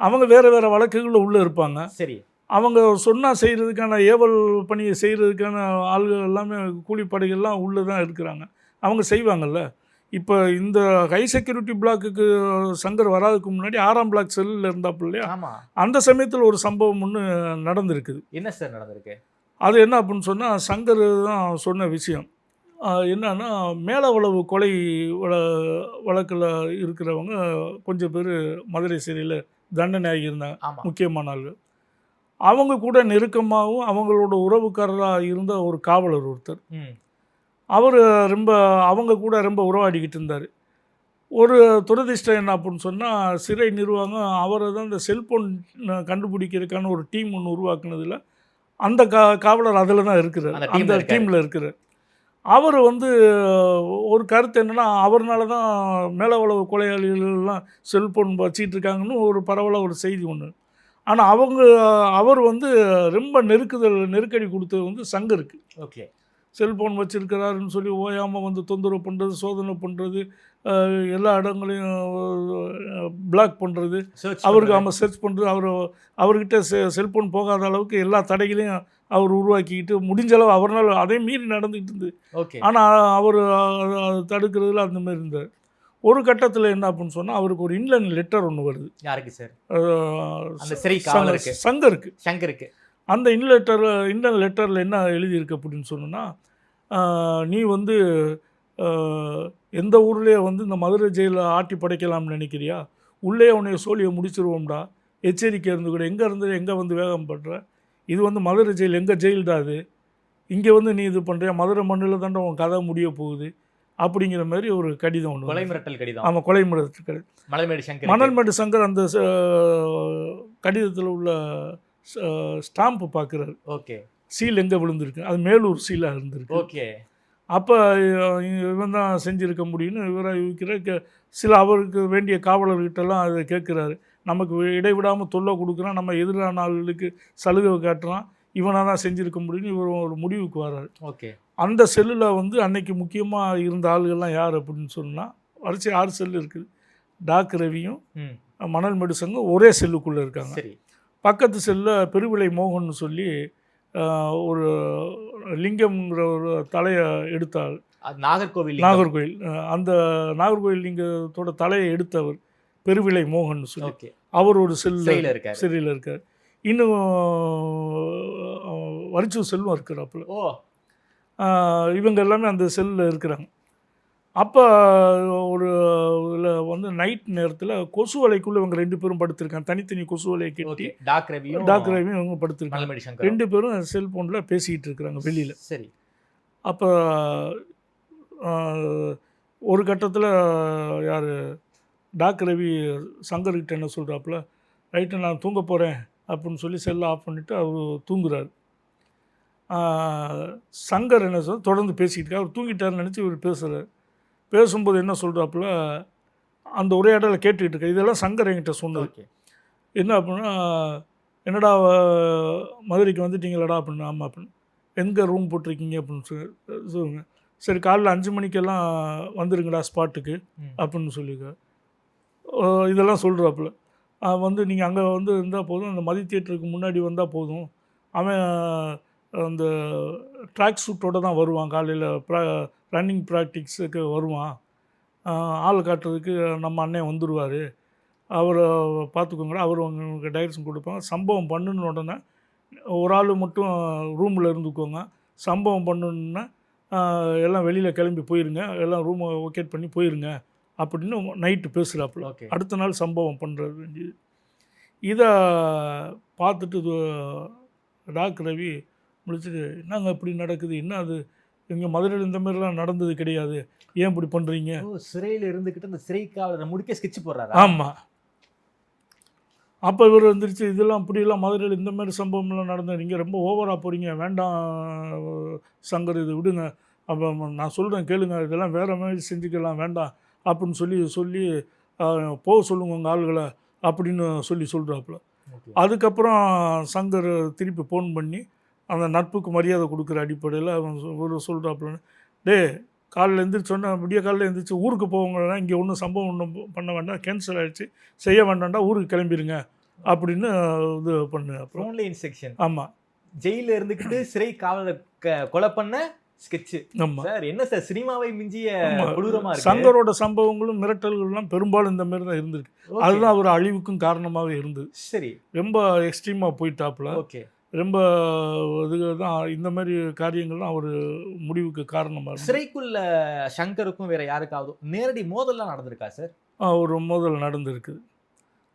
அவங்க வேறு வேறு வழக்குகளில் உள்ளே இருப்பாங்க. சரி, அவங்க சொன்னால் செய்கிறதுக்கான ஏவல் பணியை செய்கிறதுக்கான ஆள்கள் எல்லாமே கூலிப்படைகள்லாம் உள்ளே தான் இருக்கிறாங்க, அவங்க செய்வாங்கள்ல. இப்போ இந்த ஹை செக்யூரிட்டி பிளாக்குக்கு சங்கர் வராதுக்கு முன்னாடி 6ஆம் பிளாக் செல்லில் இருந்தாப்புல இல்லையா, அந்த சமயத்தில் ஒரு சம்பவம் ஒன்று நடந்திருக்குது. என்ன சார் நடந்திருக்கு? அது என்ன அப்படின்னு சொன்னால், சங்கர் தான் சொன்ன விஷயம் என்னன்னா, மேலவளவு கொலை வழக்கில் இருக்கிறவங்க கொஞ்சம் பேர் மதுரை சிறையில் தண்டனை ஆகியிருந்தாங்க, முக்கியமான ஆள்கள். அவங்க கூட நெருக்கமாகவும் அவங்களோட உறவுக்காரராக இருந்த ஒரு காவலர் ஒருத்தர், அவர் அவங்க கூட ரொம்ப உறவாடிக்கிட்டு இருந்தார். ஒரு துரதிர்ஷ்டம் என்ன அப்படின்னு சொன்னால், சிறை நிர்வாகம் அவரை தான் இந்த செல்ஃபோன் கண்டுபிடிக்கிறதுக்கான ஒரு டீம் ஒன்று உருவாக்குனதில் அந்த காவலர் அதில் தான் இருக்கிறார், அந்த டீமில் இருக்கிறார். அவர் வந்து ஒரு கருத்து என்னென்னா, அவர்னால தான் மேலவளவு கொலையாளிகள்லாம் செல்ஃபோன் வச்சிட்டு இருக்காங்கன்னு ஒரு பரவலாக ஒரு செய்தி ஒன்று. ஆனால் அவர் வந்து ரொம்ப நெருக்கடி கொடுத்தது வந்து சங்கருக்கு. ஓகே. செல்ஃபோன் வச்சுருக்கிறாருன்னு சொல்லி ஓயாமல் வந்து தொந்தரவு பண்ணுறது, சோதனை பண்ணுறது, எல்லா இடங்களையும் பிளாக் பண்ணுறது, அவருக்கு ஆமாம் சர்ச் பண்ணுறது, அவர்கிட்ட செல்ஃபோன் போகாத அளவுக்கு எல்லா தடைகளையும் அவர் உருவாக்கிக்கிட்டு முடிஞ்ச அளவு அவரால் அதே மீறி நடந்துக்கிட்டு இருந்தது. ஓகே. ஆனால் அவர் தடுக்கிறதுல அந்த மாதிரி இருந்தார். ஒரு கட்டத்தில் என்ன அப்படின்னு சொன்னால் அவருக்கு ஒரு இன்லைன் லெட்டர் ஒன்று வருது. யாருக்கு சார்? அந்த சிறை காவலருக்கு, சங்கருக்கு. அந்த இன்லைன் லெட்டரில் என்ன எழுதியிருக்கு அப்படின்னு சொன்னோன்னா, நீ வந்து எந்த ஊர்லேயே வந்து இந்த மதுரை ஜெயிலில் ஆட்டி படைக்கலாம்னு நினைக்கிறியா? உள்ளே உன்னைய சோழியை முடிச்சிருவோம்டா, எச்சரிக்கை இருந்து கூட எங்கே வந்து வேகம் படுற? இது வந்து மதுரை ஜெயில், எங்கள் ஜெயில்டா அது. இங்கே வந்து நீ இது பண்ணுறியா? மதுரை மண்ணில் தாண்டா உன் கதை முடிய போகுது அப்படிங்கிற மாதிரி ஒரு கடிதம் ஒன்று. கொலை மிரட்டல் கடிதம். ஆமாம், கொலை மிரட்டல் கடிதம். மணல்மேடு சங்கர் அந்த கடிதத்தில் உள்ள ஸ்டாம்பு பார்க்குறாரு. ஓகே. சீல் எங்கே விழுந்திருக்கு, அது மேலூர் சீலாக இருந்திருக்கு. ஓகே. அப்போ இவன் தான் செஞ்சுருக்க முடியும்னு இவராக யூகிக்கிற சில அவருக்கு வேண்டிய காவலர்கிட்டலாம் அதை கேட்குறாரு. நமக்கு இடைவிடாமல் தொல்லை கொடுக்குறான், நம்ம எதிரான ஆளுகளுக்கு சலுகை காட்டுறான், இவனாக தான் செஞ்சுருக்க முடியும்னு இவர் ஒரு முடிவுக்கு வர்றாரு. ஓகே. அந்த செல்லில் வந்து அன்னைக்கு முக்கியமாக இருந்த ஆளுகள்லாம் யார் அப்படின்னு சொன்னால் வரிசை 6 செல்லு இருக்குது. டாக் ரவியும் மணல்மேடு சங்கம் ஒரே செல்லுக்குள்ளே இருக்காங்க. சரி. பக்கத்து செல்லில் பெருவிலை மோகன்னு சொல்லி ஒரு லிங்கம்ங்கிற ஒரு தலையை எடுத்தாள். நாகர்கோவில் அந்த நாகர்கோவில் லிங்கத்தோட தலையை எடுத்தவர் பெருவிலை மோகன் சொல்லி அவர் ஒரு சிறையில் இருக்கார். இன்னும் வரிச்சு செல்வம் இருக்கிறாப்புல. இவங்க எல்லாமே அந்த செல்லில் இருக்கிறாங்க. அப்போ ஒரு வந்து நைட் நேரத்தில் கொசு வலைக்குள்ளே இவங்க 2 பேரும் படுத்திருக்காங்க. தனித்தனி கொசு வலையை கட்டி டாக் ரவியும் இவங்க படுத்திருக்காங்க. 2 பேரும் செல்ஃபோனில் பேசிக்கிட்டு இருக்கிறாங்க வெளியில். சரி. அப்போ ஒரு கட்டத்தில் யார் டாக் ரவி சங்கர்கிட்ட என்ன சொல்கிறாப்புல, ரைட்டு நான் தூங்க போகிறேன் அப்படின்னு சொல்லி செல்லை ஆஃப் பண்ணிவிட்டு அவர் தூங்குறாரு. சங்கர் என்ன சொல்ல தொடர்ந்து பேசிக்கிட்டு அவர் தூங்கிட்டாருன்னு நினச்சி இவர் பேசுகிறார். பேசும்போது என்ன சொல்கிறாப்புல, அந்த உரையாடலை கேட்டுக்கிட்டு இருக்க இதெல்லாம் சங்கர் என்கிட்ட சொன்னது. என்ன அப்படின்னா, என்னடா மதுரைக்கு வந்துட்டீங்களாடா அப்படின்னு. ஆமாம் அப்படின்னு. எங்கே ரூம் போட்டிருக்கீங்க அப்படின்னு சொல்லுங்க. சரி, காலைல 5 மணிக்கெல்லாம் வந்துடுங்கடா ஸ்பாட்டுக்கு அப்படின்னு சொல்லியிருக்காரு. இதெல்லாம் சொல்கிறாப்புல. வந்து நீங்கள் அங்கே வந்து இருந்தால் போதும், அந்த மதி தியேட்டருக்கு முன்னாடி வந்தால் போதும், அவன் அந்த ட்ராக் சூட்டோடு தான் வருவான், காலையில் ரன்னிங் ப்ராக்டிக்ஸுக்கு வருவான், ஆள் காட்டுறதுக்கு நம்ம அண்ணன் வந்துடுவார், அவரை பார்த்துக்கோங்கடா, அவர் உங்களுக்கு டைரக்ஷன் கொடுப்பாங்க. சம்பவம் பண்ணுன்னு உடனே ஒரு ஆள் மட்டும் ரூமில் இருந்துக்கோங்க, சம்பவம் பண்ணணுன்னா எல்லாம் வெளியில் கிளம்பி போயிருங்க, எல்லாம் ரூமை ஒகேட் பண்ணி போயிருங்க அப்படின்னு நைட்டு பேசுகிறாப்புல. அடுத்த நாள் சம்பவம் பண்ணுறது வேண்டியது. இதை பார்த்துட்டு டாக் ரவி முடிச்சுட்டு, என்னங்க இப்படி நடக்குது, என்ன அது, இங்கே மதுரையில் இந்த மாதிரிலாம் நடந்தது கிடையாது, ஏன் இப்படி பண்ணுறீங்க? சிறையில் இருந்துக்கிட்டு அந்த சிறைக்காக முடிக்க ஸ்கெட்ச் போடுறாரு. ஆமாம். அப்போ இவர் வந்துருச்சு, இதெல்லாம் இப்படியெல்லாம் மதுரையில் இந்த மாதிரி சம்பவம்லாம் நடந்தது, நீங்கள் ரொம்ப ஓவராக போகிறீங்க, வேண்டாம் சங்கர், இது விடுங்க, அப்போ நான் சொல்கிறேன் கேளுங்க, இதெல்லாம் வேறு மாதிரி செஞ்சுக்கலாம், வேண்டாம் அப்படின்னு சொல்லி போக சொல்லுங்க உங்கள் ஆளுகளை அப்படின்னு சொல்கிறாப்புல. அதுக்கப்புறம் சங்கர் திருப்பி ஃபோன் பண்ணி அந்த நட்புக்கு மரியாதை கொடுக்குற அடிப்படையில் அவன் சொல்கிறாப்புலன்னு, காலையில் எழுந்திரிச்சோன்னா விடிய காலையில் எழுந்திரிச்சு ஊருக்கு போவாங்கன்னா இங்கே ஒன்றும் சம்பவம் ஒன்றும் பண்ண வேண்டாம், கேன்சல் ஆகிடுச்சு, செய்ய வேண்டாம்டா, ஊருக்கு கிளம்பிடுங்க அப்படின்னு இது பண்ணு. அப்புறம் ஆன்லைன் செக்ஷன். ஆமாம், ஜெயிலில் இருந்துக்கிட்டு சிறை காவலை கொலை பண்ண ஸ்கெட்சு. ஆமாம் சார், என்ன சார் சினிமாவை மிஞ்சிய கொடூரமாக இருக்கு. சங்கரோட சம்பவங்களும் மிரட்டல்கள்லாம் பெரும்பாலும் இந்த மாதிரி தான் இருந்திருக்கு. அதுதான் ஒரு அழிவுக்கும் காரணமாகவே இருந்தது. சரி, ரொம்ப எக்ஸ்ட்ரீமாக போயிட்டாப்புல. ஓகே, ரொம்ப இது தான் இந்த மாதிரி காரியங்கள்லாம் ஒரு முடிவுக்கு காரணமாக இருக்குது. சிறைக்குள்ள சங்கருக்கும் வேற யாருக்காவது நேரடி மோதல்லாம் நடந்திருக்கா சார்? ஒரு மோதல் நடந்திருக்குது.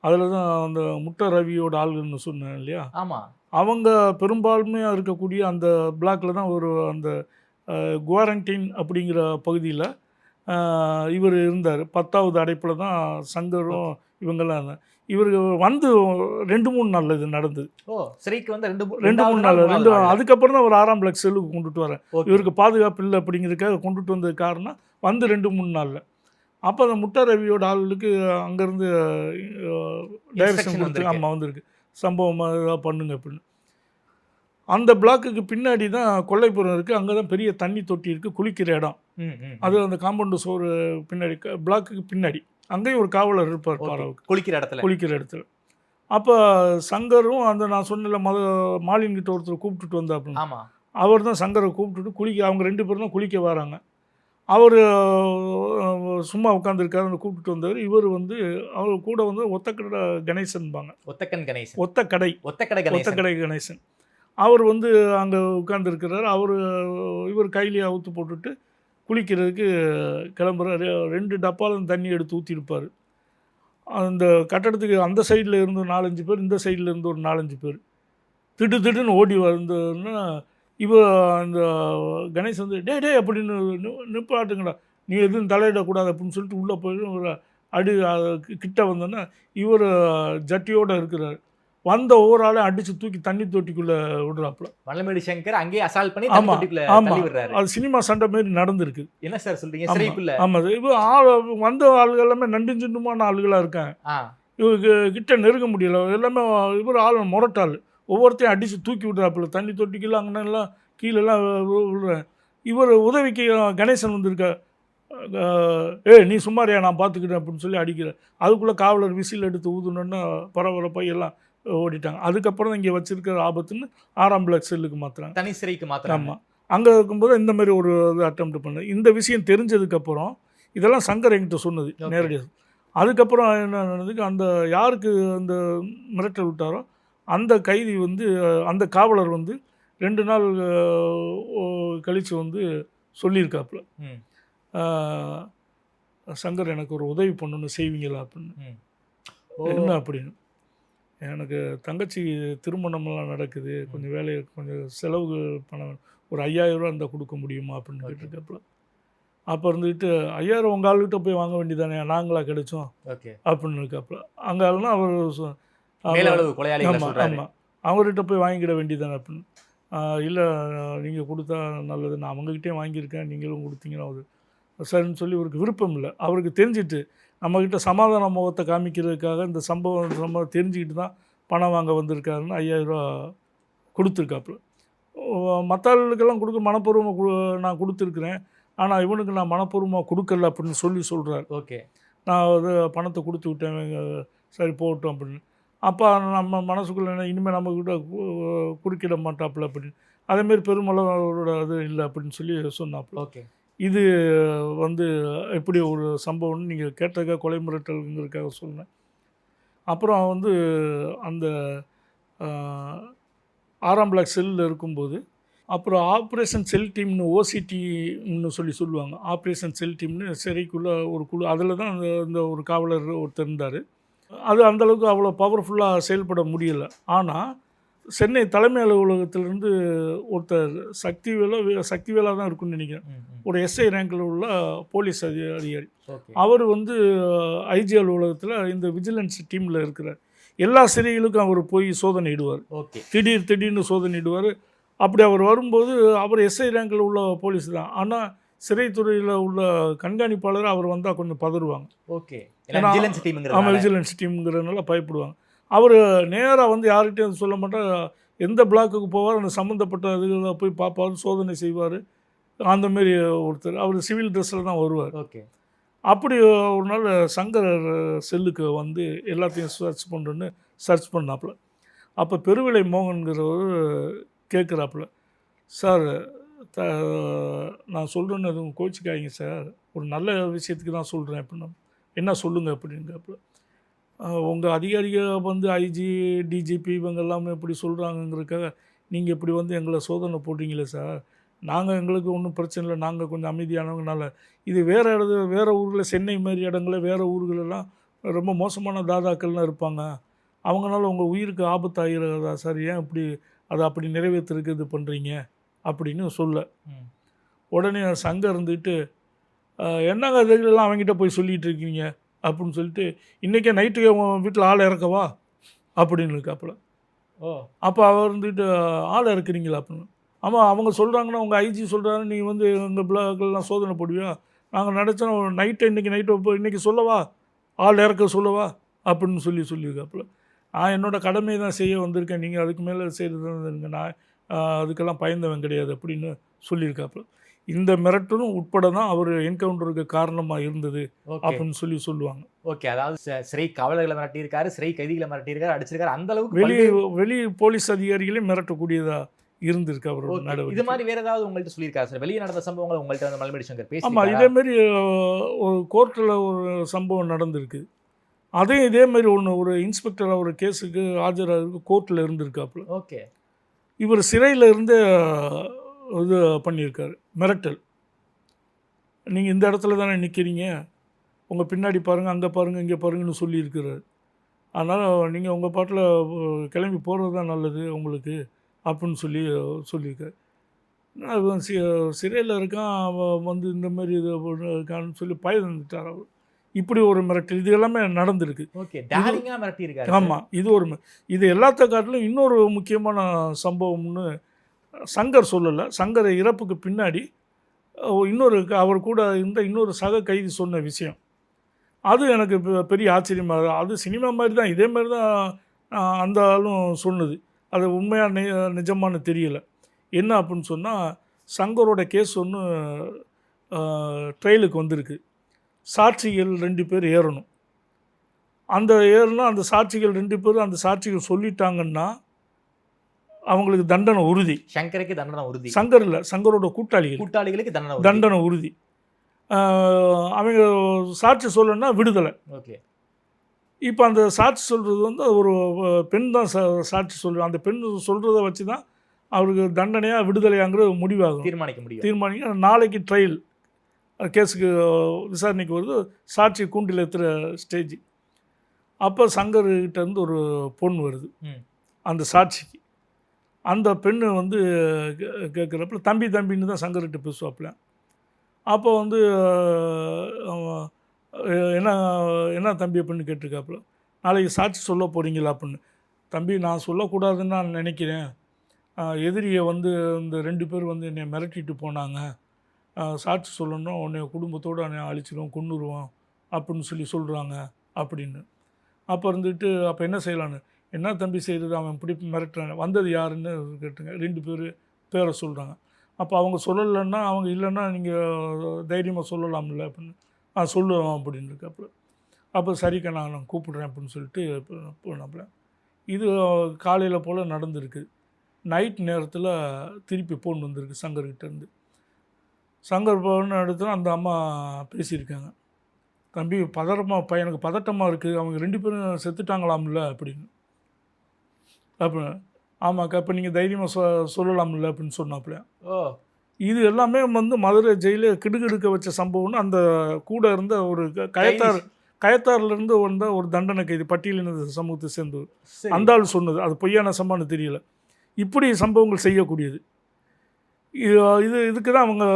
அதில் தான் அந்த முட்டை ரவியோட ஆளுன்னு சொன்னேன் இல்லையா, ஆமாம், அவங்க பெரும்பான்மையாக இருக்கக்கூடிய அந்த பிளாக்கில் தான் ஒரு அந்த குவாரண்டைன் அப்படிங்கிற பகுதியில் இவர் இருந்தார். 10வது அடைப்பில் தான் சங்கரும் இவங்கெல்லாம் இருந்தாங்க. இவருக்கு வந்து 2-3 நாள் இது நடந்தது. சிறைக்கு வந்து 2-3 நாள் அதுக்கப்புறம் தான் ஒரு 6ஆம் பிளாக் செல்லுக்கு கொண்டுட்டு வரேன். இவருக்கு பாதுகாப்பு இல்லை அப்படிங்கிறதுக்காக கொண்டுட்டு வந்தது காரணம் வந்து 2-3 நாளில். அப்போ அந்த முட்டை ரவியோட ஆளுக்கு அங்கேருந்து டைரக்ஷன் கொடுத்து ஆமாம் வந்திருக்கு, சம்பவம் ஏதாவது பண்ணுங்க அப்படின்னு. அந்த பிளாக்குக்கு பின்னாடி தான் கொல்லைப்புறம் இருக்குது, அங்கே தான் பெரிய தண்ணி தொட்டி இருக்குது, குளிக்கிற இடம். அது அந்த காம்பவுண்டு சோறு பின்னாடி பிளாக்குக்கு பின்னாடி அங்கேயும் ஒரு காவலர் இருப்பார் பாராவுக்கு, குளிக்கிற இடத்துல. அப்போ சங்கரும் அந்த நான் சொன்ன மாலின்கிட்ட ஒருத்தர் கூப்பிட்டுட்டு வந்தாப்புல, அவர் தான் சங்கரை கூப்பிட்டுட்டு குளிக்க, அவங்க 2 பேரும் தான் குளிக்க வராங்க. அவர் சும்மா உட்காந்துருக்காரு, அந்த கூப்பிட்டு வந்தவர். இவர் வந்து அவர் கூட வந்து ஒத்தக்கடை கணேசன்பாங்க, ஒத்தக்கடை கணேசன். அவர் வந்து அங்கே உட்காந்துருக்கிறார். இவர் கையிலேயே அவுத்து போட்டுட்டு குளிக்கிறதுக்கு கிளம்புறாரு. 2 டப்பாலும் தண்ணி எடுத்து ஊற்றிருப்பார். அந்த கட்டடத்துக்கு அந்த சைடில் இருந்து 4-5 பேர், இந்த சைடில் இருந்து ஒரு 4-5 பேர் திடுன்னு ஓடி வந்தோன்னா, அந்த கணேஷ் வந்து டே அப்படின்னு நிப்பாட்டுங்கடா, நீ எதுவும் தலையிடக்கூடாது அப்படின்னு சொல்லிட்டு உள்ளே போய் ஒரு கிட்ட வந்தோன்னா, இவர் ஜட்டியோடு இருக்கிறார். வந்த ஒவ்வொரு ஆளையும் அடித்து தூக்கி தண்ணி தொட்டிக்குள்ளே விடுறாப்புல. வல்லமேடு சங்கர் அங்கேயே அசால்ட் பண்ணி அது சினிமா சண்டை மாரி நடந்திருக்கு. என்ன சார் சொல்றீங்க? ஆமாம், வந்த ஆளுகள் எல்லாமே நண்டு சிண்டுமான ஆளுகளாக இருக்காங்க. இவருக்கு கிட்ட நெருங்க முடியல, எல்லாமே இவர் ஆள் முரட்டாள். ஒவ்வொருத்தையும் அடித்து தூக்கி விடுறாப்புல, தண்ணி தொட்டிக்கெல்லாம் அங்கெல்லாம் கீழெல்லாம் விடுறேன். இவர் உதவிக்கு கணேசன் வந்திருக்க, நீ சும்மாரியா நான் பார்த்துக்கிட்டேன் அப்படின்னு சொல்லி அடிக்கிறேன். அதுக்குள்ளே காவலர் விசில் எடுத்து ஊதுனோன்னா பரபரப்பாக எல்லாம் ஓடிட்டாங்க. அதுக்கப்புறம் தான் இங்கே வச்சிருக்கிற ஆபத்துன்னு 6ஆம் பிளாக் செல்லுக்கு மாற்றுறாங்க, தனி சிறைக்கு மாற்றுறாங்க. ஆமாம், அங்கே இருக்கும்போது இந்த மாதிரி ஒரு இது அட்டெம்ப்ட் பண்ண. இந்த விஷயம் தெரிஞ்சதுக்கப்புறம் இதெல்லாம் சங்கர் என்கிட்ட சொன்னது நேரடியாக. அதுக்கப்புறம் என்ன நடந்ததுக்கு, அந்த யாருக்கு அந்த மிரட்டல் விட்டாரோ அந்த கைதி வந்து, அந்த காவலர் வந்து 2 நாள் கழித்து வந்து சொல்லியிருக்காப்புல, சங்கர் எனக்கு ஒரு உதவி பண்ணணும்னு செய்வீங்களா அப்படின்னு. என்ன அப்படின்னு, எனக்கு தங்கச்சி திருமணம்லாம் நடக்குது, கொஞ்சம் வேலையை கொஞ்சம் செலவுக்கு பணம் ஒரு 5000 ரூபா இருந்தால் கொடுக்க முடியுமா அப்படின்னு கேட்டிருக்காப்புல. அப்போ இருந்துக்கிட்டு 5000 உங்கள் ஆளுகிட்ட போய் வாங்க வேண்டியதானே, நாங்களாக கிடைச்சோம் அப்படின்னு இருக்காப்புல. அங்கே ஆளுனா அவர் ஆமாம், அவர்கிட்ட போய் வாங்கிக்கிட வேண்டியதானே அப்படின்னு. இல்லை நீங்கள் கொடுத்தா நல்லது, நான் அவங்ககிட்டே வாங்கியிருக்கேன், நீங்களும் கொடுத்தீங்கன்னா அது சரின்னு சொல்லி இவருக்கு விருப்பம் இல்லை. அவருக்கு தெரிஞ்சிட்டு நம்மக்கிட்ட சமாதான முகத்தை காமிக்கிறதுக்காக இந்த சம்பவம் தெரிஞ்சுக்கிட்டு தான் பணம் வாங்க வந்திருக்காருன்னு 5000 ரூபா கொடுத்துருக்காப்புல. மற்ற ஆளுக்கெல்லாம் கொடுக்க மனப்பூர்வமாக நான் கொடுத்துருக்குறேன், ஆனால் இவனுக்கு நான் மனப்பூர்வமாக கொடுக்கல அப்படின்னு சொல்கிறார். நான் அது பணத்தை கொடுத்து விட்டேன், சரி போகட்டும் அப்படின்னு. அப்போ நம்ம மனசுக்குள்ளே இனிமேல் நம்மக்கிட்ட குறுக்கிட மாட்டாப்புல அப்படின்னு. அதேமாரி பெருமளவோட இது இல்லை அப்படின்னு சொல்லி சொன்னாப்புல. இது வந்து எப்படி ஒரு சம்பவம்னு நீங்கள் கேட்டதுக்காக கொலை மிரட்டல்ங்கிறதுக்காக சொன்னேன். அப்புறம் வந்து அந்த 6ஆம் பிளாக் செல்லில் இருக்கும்போது, அப்புறம் ஆப்ரேஷன் செல் டீம்னு ஓசிடின்னு சொல்லுவாங்க. ஆப்ரேஷன் செல் டீம்னு சிறைக்குள்ளே ஒரு குழு, அதில் தான் அந்த ஒரு காவலர் ஒருத்தர் இருந்தார். அது அந்தளவுக்கு அவ்வளோ பவர்ஃபுல்லாக செயல்பட முடியலை. ஆனால் சென்னை தலைமை அலுவலகத்திலேருந்து ஒருத்தர் சக்திவேலாக தான் இருக்குன்னு நினைக்கிறேன், ஒரு எஸ்ஐ ரேங்கில் உள்ள போலீஸ் அதிகாரி. அவர் வந்து ஐஜி அலுவலகத்தில் இந்த விஜிலன்ஸ் டீமில் இருக்கிறார். எல்லா சிறைகளுக்கும் அவர் போய் சோதனை இடுவார், திடீர்னு சோதனை இடுவார். அப்படி அவர் வரும்போது அவர் எஸ்ஐ ரேங்கில் உள்ள போலீஸ் தான், ஆனால் சிறைத்துறையில் உள்ள கண்காணிப்பாளர் அவர் வந்தால் கொஞ்சம் பதறுவாங்க. ஆமாம், விஜிலன்ஸ் டீம்ங்கிறதுனால பயப்படுவாங்க. அவர் நேராக வந்து யார்கிட்டையும் சொல்ல மாட்டார், எந்த பிளாக்குக்கு போவார், அந்த சம்மந்தப்பட்ட இதுகளை போய் பார்ப்பார், சோதனை செய்வார். அந்தமாரி ஒருத்தர், அவர் சிவில் ட்ரெஸ்ஸில் தான் வருவார். அப்படி ஒரு நாள் சங்கர் செல்லுக்கு வந்து எல்லாத்தையும் சர்ச் பண்ணாப்புல. அப்போ பெருவிலை மோகன்கிறவர் கேட்குறாப்புல, சார் நான் சொல்கிறேன்னு எதுவும் கோச்சிக்காதீங்க சார், ஒரு நல்ல விஷயத்துக்கு தான் சொல்கிறேன் அப்படின்னா, என்ன சொல்லுங்கள் அப்படிங்கிறப்ப, உங்கள் அதிகாரிகள் வந்து ஐஜி டிஜிபி இவங்க எல்லாமே இப்படி சொல்கிறாங்கங்கிறதுக்காக நீங்கள் இப்படி வந்து எங்களை சோதனை போட்டிங்களே சார், நாங்கள் எங்களுக்கு ஒன்றும் பிரச்சனை இல்லை, நாங்கள் கொஞ்சம் அமைதியானவங்கனால, இது வேறு ஊரில் சென்னை மாதிரி இடங்களில் வேறு ஊர்களெல்லாம் ரொம்ப மோசமான தாதாக்கள்லாம் இருப்பாங்க, அவங்களால உங்கள் உயிருக்கு ஆபத்தாகிறதா சார், ஏன் இப்படி அதை அப்படி நிறைவேற்றுறதுக்கு இது பண்ணுறீங்க அப்படின்னு சொல்ல. உடனே சங்கம் இருந்துக்கிட்டு, என்னங்க இதெல்லாம் அவங்ககிட்ட போய் சொல்லிகிட்டு இருக்கீங்க அப்படின்னு சொல்லிட்டு, இன்றைக்கே நைட்டுக்கு உங்கள் வீட்டில் ஆள் இறக்கவா அப்படின்னு இருக்காப்புல. அப்போ அவர் இருந்துக்கிட்டு, ஆள் இறக்குறீங்களா அப்படின்னு. ஆமாம், அவங்க சொல்கிறாங்கன்னா, உங்கள் ஐஜி சொல்கிறாங்க, நீங்கள் வந்து எங்கள் பிளாக்கெல்லாம் சோதனை போடுவியா, நாங்கள் நினச்சோம் நைட்டு இன்றைக்கி சொல்லவா, ஆள் இறக்க சொல்லவா அப்படின்னு சொல்லியிருக்காப்புல. நான் என்னோடய கடமையை தான் செய்ய வந்திருக்கேன், நீங்கள் அதுக்கு மேலே செய்கிறது இருங்க, அதுக்கெல்லாம் பயந்தவன் கிடையாது அப்படின்னு சொல்லியிருக்காப்புல. இந்த மிரட்டலும் உட்பட தான் அவர் என்கவுண்டருக்கு காரணமாக இருந்தது அப்படின்னு சொல்லுவாங்க. ஓகே, அதாவது சிறை காவலர்களை மிரட்டியிருக்காரு, சிறை கைதிகளை மிரட்டியிருக்காரு, அடிச்சிருக்காரு, அந்த அளவுக்கு வெளி போலீஸ் அதிகாரிகளே மிரட்டக்கூடியதா இருந்திருக்கு அவரோட நடவடிக்கை. இது மாதிரி வேற ஏதாவது உங்கள்கிட்ட சொல்லியிருக்காரு சார்? வெளியே நடந்த சம்பவங்களை உங்கள்கிட்ட வந்து மல்மேடி சங்கர் பேசி? ஆமாம், இதேமாரி ஒரு கோர்ட்டில் ஒரு சம்பவம் நடந்திருக்கு. அதையும் இதேமாரி ஒரு இன்ஸ்பெக்டர் அவர் கேஸுக்கு ஆஜராக கோர்ட்டில் இருந்திருக்காப்புல. ஓகே, இவர் சிறையில் இருந்து இது பண்ணியிருக்காரு, மிரட்டல். நீங்கள் இந்த இடத்துல தானே நிற்கிறீங்க, உங்கள் பின்னாடி பாருங்கள், அங்கே பாருங்கள், இங்கே பாருங்கன்னு சொல்லியிருக்கிறார். அதனால் நீங்கள் உங்கள் பாட்டில் கிளம்பி போகிறது தான் நல்லது உங்களுக்கு அப்படின்னு சொல்லியிருக்காரு. அது சிறையில் இருக்கான், அவன் வந்து இந்தமாரி இது இருக்கான்னு சொல்லி பயந்துட்டார் அவர். இப்படி ஒரு மிரட்டல் இது எல்லாமே நடந்திருக்கு. ஓகே, டாரிங்காக மிரட்டியிருக்காரு. ஆமாம், இது எல்லாத்த காட்டிலும் இன்னொரு முக்கியமான சம்பவம்னு சங்கர் சொல்லலை. சங்கர் இறப்புக்கு பின்னாடி அவர் கூட இருந்த இன்னொரு சக கைதி சொன்ன விஷயம், அது எனக்கு பெரிய ஆச்சரியமாக. அது சினிமா மாதிரி தான், இதே மாதிரி தான் அந்த ஆளும் சொன்னது. அது உண்மையாக நிஜமானு தெரியல. என்ன அப்படின்னு சொன்னால், சங்கரோட கேஸ் ஒன்று ட்ரையலுக்கு வந்திருக்கு. சாட்சிகள் 2 பேர் ஏறணும். ஏறுனா அந்த சாட்சிகள் 2 பேரும் அந்த சாட்சிகள் சொல்லிட்டாங்கன்னா அவங்களுக்கு தண்டனை உறுதி. சங்கருக்கு தண்டனை உறுதி. சங்கர் இல்லை, சங்கரோட கூட்டாளிகளுக்கு தண்டனை உறுதி. அவங்க சாட்சி சொல்லணும்னா விடுதலை. ஓகே, இப்போ அந்த சாட்சி சொல்கிறது வந்து ஒரு பெண் தான் சாட்சி சொல்லுவாங்க. அந்த பெண் சொல்கிறத வச்சு தான் அவருக்கு தண்டனையாக விடுதலையாங்கிறது முடிவாகும், தீர்மானிக்க. நாளைக்கு ட்ரையல் கேஸுக்கு விசாரணைக்கு வருது, சாட்சி கூண்டில் ஏற்றுற ஸ்டேஜ். அப்போ சங்கர்கிட்டேருந்து ஒரு பொண்ணு வருது அந்த சாட்சிக்கு. அந்த பெண்ணு வந்து கேட்குறப்ப தம்பின்னு தான் சங்கர்கிட்ட பேசுவாப்புல. அப்போ வந்து என்ன தம்பி அப்படின்னு கேட்டிருக்காப்புல. நாளைக்கு சாட்சி சொல்ல போகிறீங்களா அப்படின்னு. தம்பி, நான் சொல்லக்கூடாதுன்னு நான் நினைக்கிறேன். எதிரியை வந்து இந்த 2 பேர் வந்து என்னை மிரட்டிட்டு போனாங்க. சாட்சி சொல்லணும், உன்னை குடும்பத்தோடு என்னை அழிச்சிடுவோம், கொன்னுருவோம் அப்படின்னு சொல்கிறாங்க அப்படின்னு. அப்போ இருந்துட்டு அப்போ என்ன செய்யலான்னு, என்ன தம்பி செய்கிறது, அவன் இப்படி மிரட்டுறாங்க, வந்தது யாருன்னு கேட்டுங்க. 2 பேர் பேரை சொல்கிறாங்க. அப்போ அவங்க சொல்லலைன்னா, அவங்க இல்லைன்னா நீங்கள் தைரியமாக சொல்லலாம்ல அப்படின்னு. சொல்லுவோம் அப்படின்னு இருக்காப்புல. அப்போ சரிக்கா நான் கூப்பிடுறேன் அப்படின்னு சொல்லிட்டு போனாப்புல. இது காலையில் போல் நடந்திருக்கு. நைட் நேரத்தில் திருப்பி ஃபோன் வந்திருக்கு சங்கர்கிட்டேருந்து. சங்கர் ஃபோன் எடுத்து அந்த அம்மா பேசியிருக்காங்க. தம்பி, எனக்கு பதட்டமாக இருக்குது, அவங்க 2 பேரும் செத்துட்டாங்களாம்ல அப்படின்னு. அப்படின்னு ஆமாக்கா, இப்போ நீங்கள் தைரியமாக சொல்லலாம்ல அப்படின்னு சொன்னாப்புல. இது எல்லாமே வந்து மதுரை ஜெயிலில் கிடுகிடுக்க வச்ச சம்பவம்னு அந்த கூட இருந்த ஒரு கயத்தார்லேருந்து வந்த ஒரு தண்டனை கைது, பட்டியலின சமூகத்தை சேர்ந்தவர், அந்த ஆள் சொன்னது. அது பொய்யான சம்பவம்னு தெரியல. இப்படி சம்பவங்கள் செய்யக்கூடியது. இதுக்கு தான் அவங்க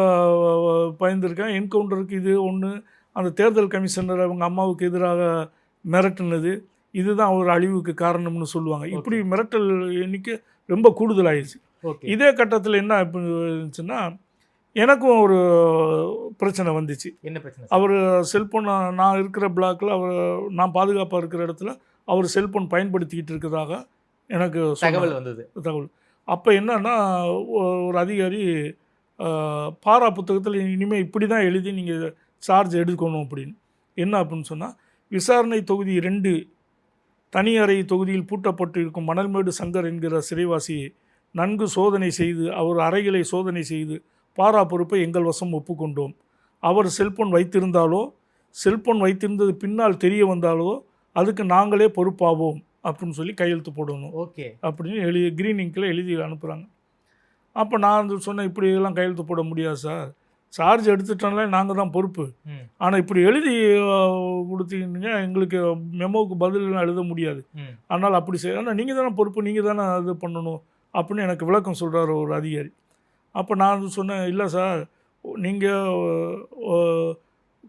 பயந்துருக்காங்க. என்கவுண்டருக்கு இது ஒன்று. அந்த தேர்தல் கமிஷனர் அவங்க அம்மாவுக்கு எதிராக மிரட்டினது, இதுதான் ஒரு அழிவுக்கு காரணம்னு சொல்லுவாங்க. இப்படி மிரட்டல் எண்ணிக்கை ரொம்ப கூடுதலாகிடுச்சு. இதே கட்டத்தில் என்ன இருந்துச்சுன்னா, எனக்கும் ஒரு பிரச்சனை வந்துச்சு. என்ன பிரச்சனை? அவர் செல்ஃபோன், நான் இருக்கிற பிளாக்கில் நான் பாதுகாப்பாக இருக்கிற இடத்துல அவர் செல்ஃபோன் பயன்படுத்திக்கிட்டு இருக்கிறதாக எனக்கு தகவல் வந்தது. அப்போ என்னன்னா, ஒரு அதிகாரி பாரா புத்தகத்தில் இனிமேல் இப்படி தான் எழுதி நீங்கள் சார்ஜ் எடுக்கணும் அப்படின்னு. என்ன அப்படின்னு சொன்னால், விசாரணை தொகுதி 2 தனி அறை தொகுதியில் பூட்டப்பட்டு இருக்கும் மணல்மேடு சங்கர் என்கிற சிறைவாசியை நன்கு சோதனை செய்து, அவர் அறைகளை சோதனை செய்து பாரா பொறுப்பை எங்கள் வசம் ஒப்புக்கொண்டோம். அவர் செல்போன் வைத்திருந்தாலோ, செல்போன் வைத்திருந்தது பின்னால் தெரிய வந்தாலோ அதுக்கு நாங்களே பொறுப்பாவோம் அப்படின்னு சொல்லி கையெழுத்து போடணும். ஓகே அப்படின்னு க்ரீன் இங்கில் எழுதி அனுப்புகிறாங்க. அப்போ நான் சொன்னேன், இப்படியெல்லாம் கையெழுத்து போட முடியாது சார், சார்ஜ் எடுத்துட்டாலே நாங்கள் தான் பொறுப்பு. ஆனால் இப்படி எழுதி கொடுத்தீங்கன்னா எங்களுக்கு மெமோவுக்கு பதிலெலாம் எழுத முடியாது. அதனால் அப்படி செய்ய, ஆனால் நீங்கள் தானே பொறுப்பு, நீங்கள் தானே இது பண்ணணும் அப்படின்னு எனக்கு விளக்கம் சொல்கிறார் ஒரு அதிகாரி. அப்போ நான் சொன்னேன், இல்லை சார், நீங்கள்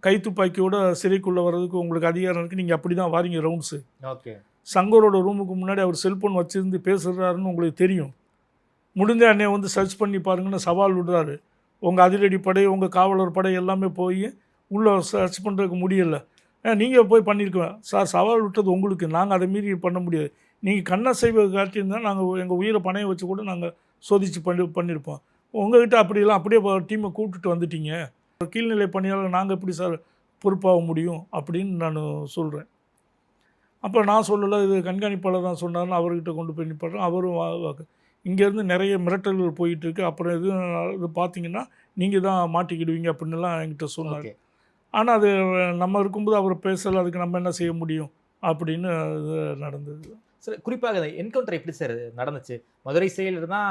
கைத்துப்பாக்கியோட சிறைக்குள்ளே வர்றதுக்கு உங்களுக்கு அதிகாரம் இருக்குது, நீங்கள் அப்படி தான் வாரீங்க ரவுண்ட்ஸு. ஓகே, சங்கரோட ரூமுக்கு முன்னாடி அவர் செல்ஃபோன் வச்சுருந்து பேசுகிறாருன்னு உங்களுக்கு தெரியும், முடிஞ்ச அன்னையை வந்து சர்ச் பண்ணி பாருங்கன்னு சவால் விடுறாரு. உங்கள் அதிரடி படை, உங்கள் காவலர் படை எல்லாமே போய் உள்ளே சர்ச் பண்ணுறதுக்கு முடியலை, நீங்கள் போய் பண்ணியிருக்கேன் சார். சவால் விட்டது உங்களுக்கு, நாங்கள் அதை மீறி பண்ண முடியாது. நீங்கள் கண்ணசைவை காட்டியிருந்தால் நாங்கள் எங்கள் உயிரை பணையை வச்சு கூட நாங்கள் சோதிச்சு பண்ணியிருப்போம். உங்ககிட்ட அப்படிலாம் அப்படியே டீமை கூப்பிட்டுட்டு வந்துட்டீங்க, கீழ்நிலை பணியாளர் நாங்கள் எப்படி சார் பொறுப்பாக முடியும் அப்படின்னு நான் சொல்கிறேன். அப்போ நான் சொல்லலை, இது கண்காணிப்பாளர் தான் சொன்னார்னு அவர்கிட்ட கொண்டு போய் நிப்பாடுறேன். அவரும் இங்கேருந்து நிறைய மிரட்டல்கள் போயிட்டுருக்கு, அப்புறம் இது பார்த்தீங்கன்னா நீங்கள் தான் மாட்டிக்கிடுவீங்க அப்படின்னுலாம் என்கிட்ட சொன்னார். ஆனால் அது நம்ம இருக்கும்போது அவர் பேசலை, அதுக்கு நம்ம என்ன செய்ய முடியும் அப்படின்னு இது நடந்தது. சார் குறிப்பாக அந்த என்கவுண்டர் எப்படி சார் நடந்துச்சு? மதுரை செயலர் தான்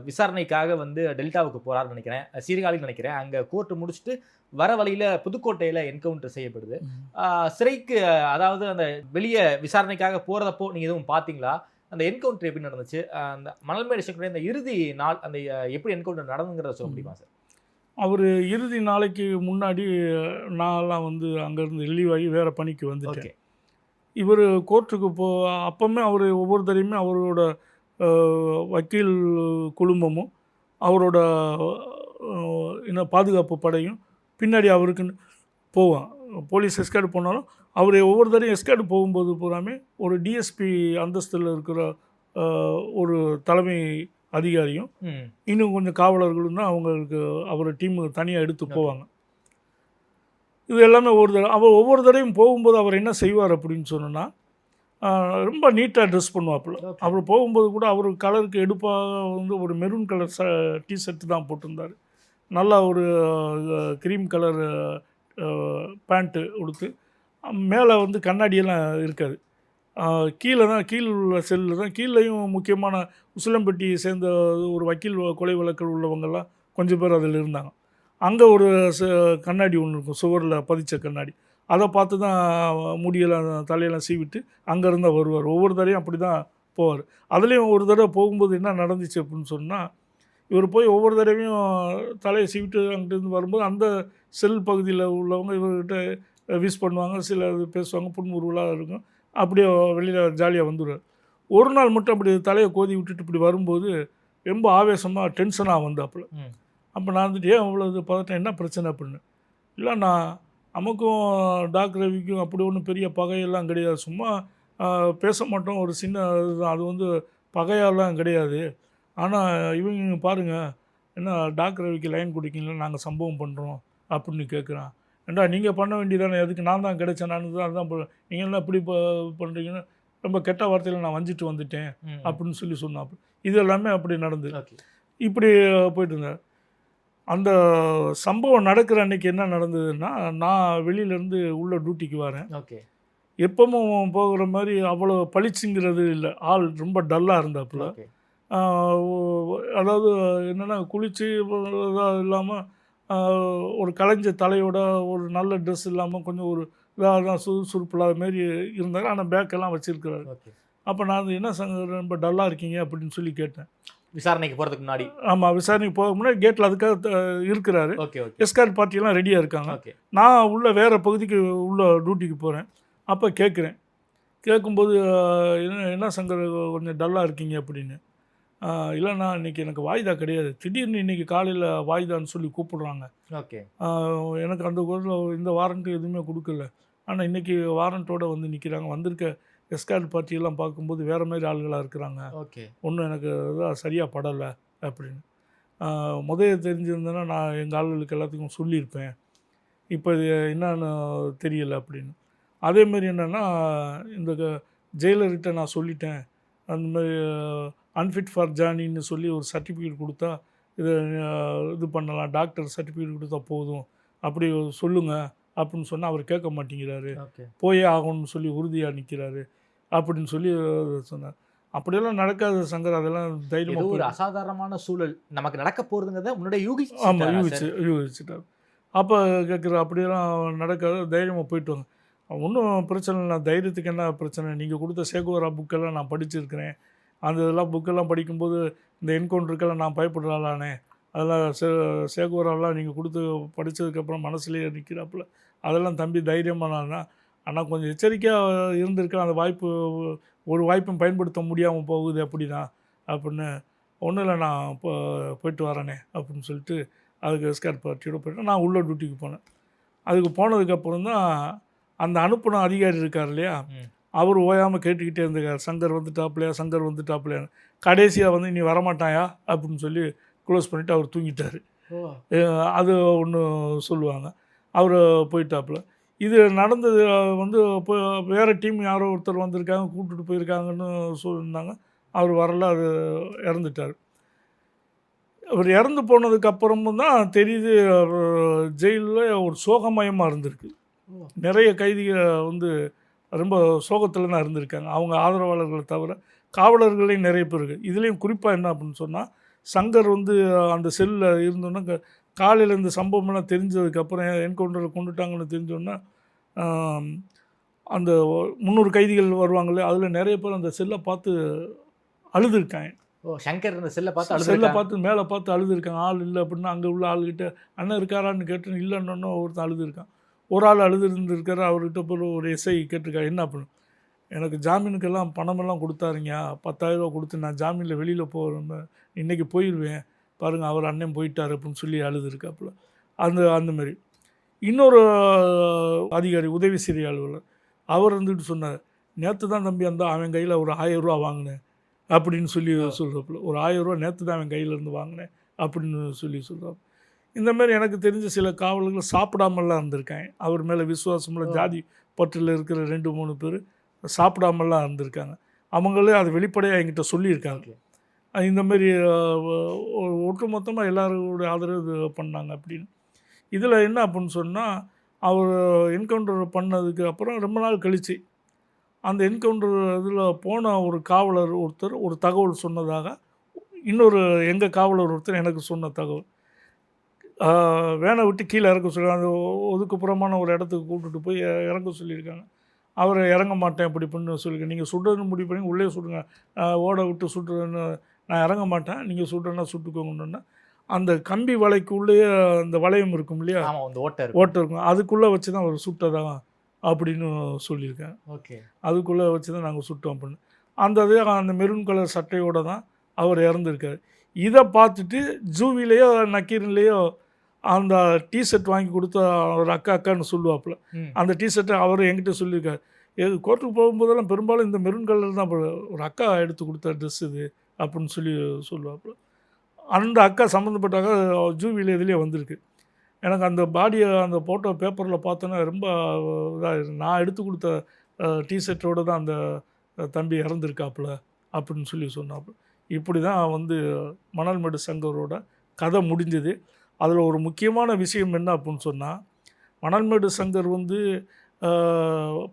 விசாரணைக்காக வந்து டெல்டாவுக்கு போகிறாருன்னு நினைக்கிறேன், சீர்காழின்னு நினைக்கிறேன். அங்கே கோர்ட்டு முடிச்சுட்டு வர வழியில் புதுக்கோட்டையில் என்கவுண்டர் செய்யப்படுது. சிறைக்கு அதாவது அந்த வெளியே விசாரணைக்காக போகிறதப்போ நீங்கள் எதுவும் பார்த்தீங்களா? அந்த என்கவுண்டர் எப்படி நடந்துச்சு? அந்த மணல்மேடு ஸ்டேஷனுடைய அந்த இறுதி நாள் அந்த எப்படி என்கவுண்டர் நடந்துங்கிறத சொல்ல முடியுமா சார்? அவர் இறுதி நாளைக்கு முன்னாடி நான்லாம் வந்து அங்கேருந்து லீவ் ஆகி வேறு பணிக்கு வந்துட்டேன். இவர் கோர்ட்டுக்கு அப்போவுமே அவர் ஒவ்வொரு தடையுமே அவரோட வக்கீல் குழுமமும் அவரோட பாதுகாப்பு படையும் பின்னாடி அவருக்குன்னு போவான். போலீஸ் எஸ்கார்டு போனாலும் அவர் ஒவ்வொரு தடையும் எஸ்கார்டு போகும்போது பூராமே ஒரு டிஎஸ்பி அந்தஸ்தில் இருக்கிற ஒரு தலைமை அதிகாரியும் இன்னும் கொஞ்சம் காவலர்களும் தான் அவங்களுக்கு அவர் டீமுக்கு தனியாக எடுத்து போவாங்க. இது எல்லாமே அவர் ஒவ்வொரு தடையும் போகும்போது அவர் என்ன செய்வார் அப்படின்னு சொன்னோன்னா, ரொம்ப நீட்டாக ட்ரெஸ் பண்ணுவாப்புல. அவர் போகும்போது கூட அவர் கலருக்கு எடுப்பாக வந்து ஒரு மெரூன் கலர் டிஷர்ட்டு தான் போட்டிருந்தார். நல்லா ஒரு க்ரீம் கலர் பேண்ட்டு உடுத்து, மேலே வந்து கண்ணாடியெல்லாம் இருக்காது. கீழே உள்ள செல்லில் தான் கீழேயும் முக்கியமான உசிலம்பட்டியை சேர்ந்த ஒரு வக்கீல் கொலை வழக்கில் உள்ளவங்கெல்லாம் கொஞ்சம் பேர் அதில் இருந்தாங்க. அங்கே ஒரு கண்ணாடி ஒன்று இருக்கும், சுவரில் பதிச்ச கண்ணாடி. அதை பார்த்து தான் முடியெல்லாம் தலையெல்லாம் சீவிட்டு அங்கேருந்து வருவார். ஒவ்வொரு தடையும் அப்படி தான் போவார். அதுலேயும் ஒரு தடவை போகும்போது என்ன நடந்துச்சு அப்படின்னு சொன்னால், இவர் போய் ஒவ்வொரு தடவையும் தலையை சீவிட்டு அங்கிட்டேருந்து வரும்போது அந்த செல் பகுதியில் உள்ளவங்க இவர்கிட்ட விஷ் பண்ணுவாங்க, சில இது பேசுவாங்க, புன்முறுவலாக இருக்கும். அப்படியே வெளியில் ஜாலியாக வந்துடுவார். ஒரு நாள் மட்டும் அப்படி தலையை கோதி விட்டுட்டு இப்படி வரும்போது ரொம்ப ஆவேசமாக டென்ஷனாக வந்தாப்புல. அப்போ நான் வந்துட்டு ஏன் அவ்வளோ இது பதட்டம், என்ன பிரச்சனை அப்படின்னு. இல்லை, நமக்கும் டாக்டர் ரவிக்கும் அப்படி ஒன்றும் பெரிய பகையெல்லாம் கிடையாது, சும்மா பேச மாட்டோம், ஒரு சின்ன இதுதான், அது வந்து பகையாலாம் கிடையாது. ஆனால் இவங்க பாருங்கள், என்ன டாக்டர் ரவிக்கு லைன் கொடுக்கீங்களா, நாங்கள் சம்பவம் பண்ணுறோம் அப்படின்னு கேட்குறான். ஏண்டா நீங்கள் பண்ண வேண்டியதானே, எதுக்கு நான் தான் கிடைச்சேன், நான் தான் அதுதான் நீங்கள் எல்லாம் இப்படி பண்ணுறீங்கன்னு ரொம்ப கெட்ட வார்த்தையில் நான் வஞ்சிட்டு வந்துட்டேன் அப்படின்னு சொல்லி சொன்னாப்பு. இது எல்லாமே அப்படி நடந்தது. இப்படி போயிட்டு இருந்தேன். அந்த சம்பவம் நடக்கிற அன்றைக்கி என்ன நடந்ததுன்னா, நான் வெளியிலேருந்து உள்ள டியூட்டிக்கு வரேன். எப்பவும் போகிற மாதிரி அவ்வளோ பளிச்சுங்கிறது இல்லை, ஆள் ரொம்ப டல்லாக இருந்தாப்புல. அதாவது என்னென்னா, குளித்து இதாக இல்லாமல் ஒரு கலைஞ்ச தலையோட ஒரு நல்ல ட்ரெஸ் இல்லாமல் கொஞ்சம் ஒரு இதாக தான் சுறுசுறுப்பு இல்லாத மாரி இருந்தார். ஆனால் பேக்கெல்லாம் வச்சுருக்கிறாரு. அப்போ நான் என்ன ரொம்ப டல்லாக இருக்கீங்க அப்படின்னு சொல்லி கேட்டேன். விசாரணைக்கு போகிறதுக்கு முன்னாடி? ஆமாம், விசாரணைக்கு போக முன்னாடி கேட்டில் அதுக்காக இருக்கிறாரு. எஸ்கார்ட் பார்ட்டியெல்லாம் ரெடியாக இருக்காங்க. நான் உள்ள வேறு பகுதிக்கு உள்ள டியூட்டிக்கு போகிறேன். அப்போ கேட்கும்போது என்ன சங்கர் கொஞ்சம் டல்லாக இருக்கீங்க அப்படின்னு. இல்லைண்ணா, இன்றைக்கி எனக்கு வாய்தா கிடையாது, திடீர்னு இன்றைக்கி காலையில் வாய்தான்னு சொல்லி கூப்பிடுறாங்க. எனக்கு அந்த இந்த வாரண்ட்டு எதுவுமே கொடுக்கல, ஆனால் இன்றைக்கி வாரண்ட்டோடு வந்து நிற்கிறாங்க. வந்திருக்க எஸ்கார்ட் பார்ட்டியெல்லாம் பார்க்கும்போது வேறு மாதிரி ஆளுகளாக இருக்கிறாங்க. ஒன்றும் எனக்கு இதாக சரியாக படலை அப்படின்னு. முதல்ல தெரிஞ்சிருந்தேன்னா நான் எங்கள் ஆளுகளுக்கு எல்லாத்துக்கும் சொல்லியிருப்பேன், இப்போ இது என்னன்னு தெரியலை அப்படின்னு. அதேமாரி என்னென்னா, இந்த ஜெயிலர்கிட்ட நான் சொல்லிட்டேன், அந்தமாதிரி அன்ஃபிட் ஃபார் ஜார்னின்னு சொல்லி ஒரு சர்டிஃபிகேட் கொடுத்தா இது பண்ணலாம், டாக்டர் சர்டிஃபிகேட் கொடுத்தா போதும், அப்படி சொல்லுங்கள் அப்படின்னு சொன்னால் அவர் கேட்க மாட்டேங்கிறாரு, போயே ஆகணும்னு சொல்லி உறுதியாக நிற்கிறாரு அப்படின்னு சொல்லி சொன்னார். அப்படியெல்லாம் நடக்காது சங்கர், அதெல்லாம் தைரியமாக. ஒரு அசாதாரணமான சூழல் நமக்கு நடக்க போகிறதுங்கிறத முன்னாடியே யூகிச்சுட்டார். அப்போ கேட்குற அப்படியெல்லாம் நடக்காது, தைரியமாக போயிட்டு வாங்க, ஒன்றும் பிரச்சனை இல்லை, தைரியத்துக்கு என்ன பிரச்சனை, நீங்கள் கொடுத்த சேகுவரா புக்கெல்லாம் நான் படிச்சிருக்கிறேன், அந்த இதெல்லாம் புக்கெல்லாம் படிக்கும்போது இந்த என்கவுண்டருக்கெல்லாம் நான் பயப்படுறாளானே, அதெல்லாம் சேகுவரெல்லாம் நீங்கள் கொடுத்து படித்ததுக்கப்புறம் மனசுலேயே நிற்கிறாப்புல, அதெல்லாம் தம்பி தைரியமானா, ஆனால் கொஞ்சம் எச்சரிக்கையாக இருந்திருக்கேன், அந்த ஒரு வாய்ப்பும் பயன்படுத்த முடியாமல் போகுது அப்படின்னா அப்படின்னு. ஒன்றும் இல்லை, நான் போயிட்டு வரேனே அப்படின்னு சொல்லிட்டு அதுக்கு எஸ்கார்ட் பார்ட்டியோட போய்ட்டு நான் உள்ள டியூட்டிக்கு போனேன். அதுக்கு போனதுக்கப்புறம் தான் அந்த அனுப்பின அதிகாரி இருக்கார் இல்லையா, அவர் ஓயாமல் கேட்டுக்கிட்டே இருந்திருக்கார், சங்கர் வந்துட்டாப்லையா. கடைசியாக வந்து நீ வரமாட்டாயா அப்படின்னு சொல்லி க்ளோஸ் பண்ணிவிட்டு அவர் தூங்கிட்டார். அது ஒன்று சொல்லுவாங்க. அவர் போயிட்டாப்புல. இது நடந்தது வந்து இப்போ வேறு டீம் யாரோ ஒருத்தர் வந்திருக்காங்க, கூப்பிட்டுட்டு போயிருக்காங்கன்னு சொல்லியிருந்தாங்க. அவர் வரல, அது இறந்துட்டார். அவர் இறந்து போனதுக்கப்புறமும் தான் தெரியுது ஜெயிலில் ஒரு சோகமயமாக இருந்திருக்கு. நிறைய கைதிகள் வந்து ரொம்ப சோகத்தில் தான் இருந்திருக்காங்க. அவங்க ஆதரவாளர்களை தவிர காவலர்களையும் நிறைய பேர் இருக்குது. இதுலேயும் குறிப்பாக என்ன அப்படின்னு சொன்னால், சங்கர் வந்து அந்த செல்லில் இருந்தோன்னா காலையில் இந்த சம்பவம்லாம் தெரிஞ்சதுக்கப்புறம் என்கவுண்டரில் கொண்டுட்டாங்கன்னு தெரிஞ்சோன்னா அந்த 300 கைதிகள் வருவாங்களே, அதில் நிறைய பேர் அந்த செல்லை பார்த்து அழுதுருக்காங்க. சங்கர் இந்த செல்லை பார்த்து மேலே பார்த்து அழுதுருக்காங்க. ஆள் இல்லை அப்படின்னா அங்கே உள்ள ஆளுகிட்ட அண்ணன் இருக்காரான்னு கேட்டு இல்லைன்னு ஒருத்தன் அழுதுருக்கான். ஒரு ஆள் அழுதுருந்துருக்காரு. அவர்கிட்ட போய் ஒரு எஸ்ஐ கேட்டிருக்காரு, என்ன பண்ணு, எனக்கு ஜாமீனுக்கெல்லாம் பணமெல்லாம் கொடுத்தாருங்க, 10,000 ரூபா கொடுத்து நான் ஜாமீனில் வெளியில் போகிறேன், இன்றைக்கி போயிடுவேன் பாருங்கள், அவர் அண்ணன் போயிட்டார் அப்படின்னு சொல்லி அழுதுருக்காப்புல. அந்தமாரி இன்னொரு அதிகாரி உதவி சிறை அலுவலர் அவர் வந்துட்டு சொன்னார், நேற்று தான் தம்பி அவன் கையில் ஒரு 1000 ரூபா வாங்கினேன் அப்படின்னு சொல்லி சொல்கிறப்பல, ஒரு 1000 ரூபா நேற்று தான் அவன் கையிலேருந்து வாங்கினேன் அப்படின்னு சொல்லி சொல்கிறார். இந்தமாரி எனக்கு தெரிஞ்ச சில காவலர்கள் சாப்பிடாமலாம் இருந்திருக்காங்க. அவர் மேலே விசுவாசமுள்ள ஜாதி பற்றில் இருக்கிற 2-3 பேர் சாப்பிடாமலாம் இருந்திருக்காங்க. அவங்களே அது வெளிப்படையாக என்கிட்ட சொல்லியிருக்காங்க. இந்தமாரி ஒட்டுமொத்தமாக எல்லாரோட ஆதரவு பண்ணாங்க அப்படின்னு. இதில் என்ன அப்படின்னு சொன்னால், அவர் என்கவுண்டர் பண்ணதுக்கு அப்புறம் ரொம்ப நாள் கழித்து அந்த என்கவுண்டர் இதில் போன ஒரு காவலர் ஒருத்தர் ஒரு தகவல் சொன்னதாக இன்னொரு எங்கள் காவலர் ஒருத்தர் எனக்கு சொன்ன தகவல். வேனை விட்டு கீழே இறக்க சொல்லி அந்த ஒதுக்குப்புறமான ஒரு இடத்துக்கு கூப்பிட்டுட்டு போய் இறங்க சொல்லியிருக்காங்க. அவரை இறங்க மாட்டேன் அப்படி பண்ணு சொல்லியிருக்கேன். நீங்கள் சுடுறதுன்னு முடிவு பண்ணி உள்ளே சுடுங்க, ஓட விட்டு சுட்டுறதுன்னு நான் இறங்க மாட்டேன், நீங்கள் சுடுறேன்னா சுட்டுக்கோங்கன்னா அந்த கம்பி வலைக்குள்ளேயே அந்த வளையம் இருக்கும் இல்லையா, ஓட்டை இருக்கும், அதுக்குள்ளே வச்சு தான் அவர் சுட்டதா அப்படின்னு சொல்லியிருக்கேன். ஓகே, அதுக்குள்ளே வச்சு தான் நாங்கள் சுட்டோம் அப்படின்னு. அந்த மெரூன் கலர் சட்டையோடு தான் அவர் இறந்துருக்கார். இதை பார்த்துட்டு ஜூவிலேயோ நக்கீரன்லேயோ அந்த டிஷர்ட் வாங்கி கொடுத்த ஒரு அக்கான்னு சொல்லுவாப்புல. அந்த டிஷர்ட்டை அவர் என்கிட்ட சொல்லியிருக்காரு. கோர்ட்டுக்கு போகும்போதெல்லாம் பெரும்பாலும் இந்த மெரூன் கலர் தான் ஒரு அக்கா எடுத்து கொடுத்த ட்ரெஸ் இது அப்படின்னு சொல்லி சொல்லுவாப்புல. அந்த அக்கா சம்மந்தப்பட்டாங்க ஜூவியில் இதுலேயே வந்திருக்கு. எனக்கு அந்த பாடியை அந்த ஃபோட்டோ பேப்பரில் பார்த்தோன்னா ரொம்ப இதாக, நான் எடுத்து கொடுத்த டிஷர்ட்டோடு தான் அந்த தம்பி இறந்துருக்காப்புல அப்படின்னு சொல்லி சொன்னாப்புல. இப்படி தான் வந்து மணல்மேடு சங்கரோட கதை முடிஞ்சது. அதில் ஒரு முக்கியமான விஷயம் என்ன அப்படின்னு சொன்னால், மணல்மேடு சங்கர் வந்து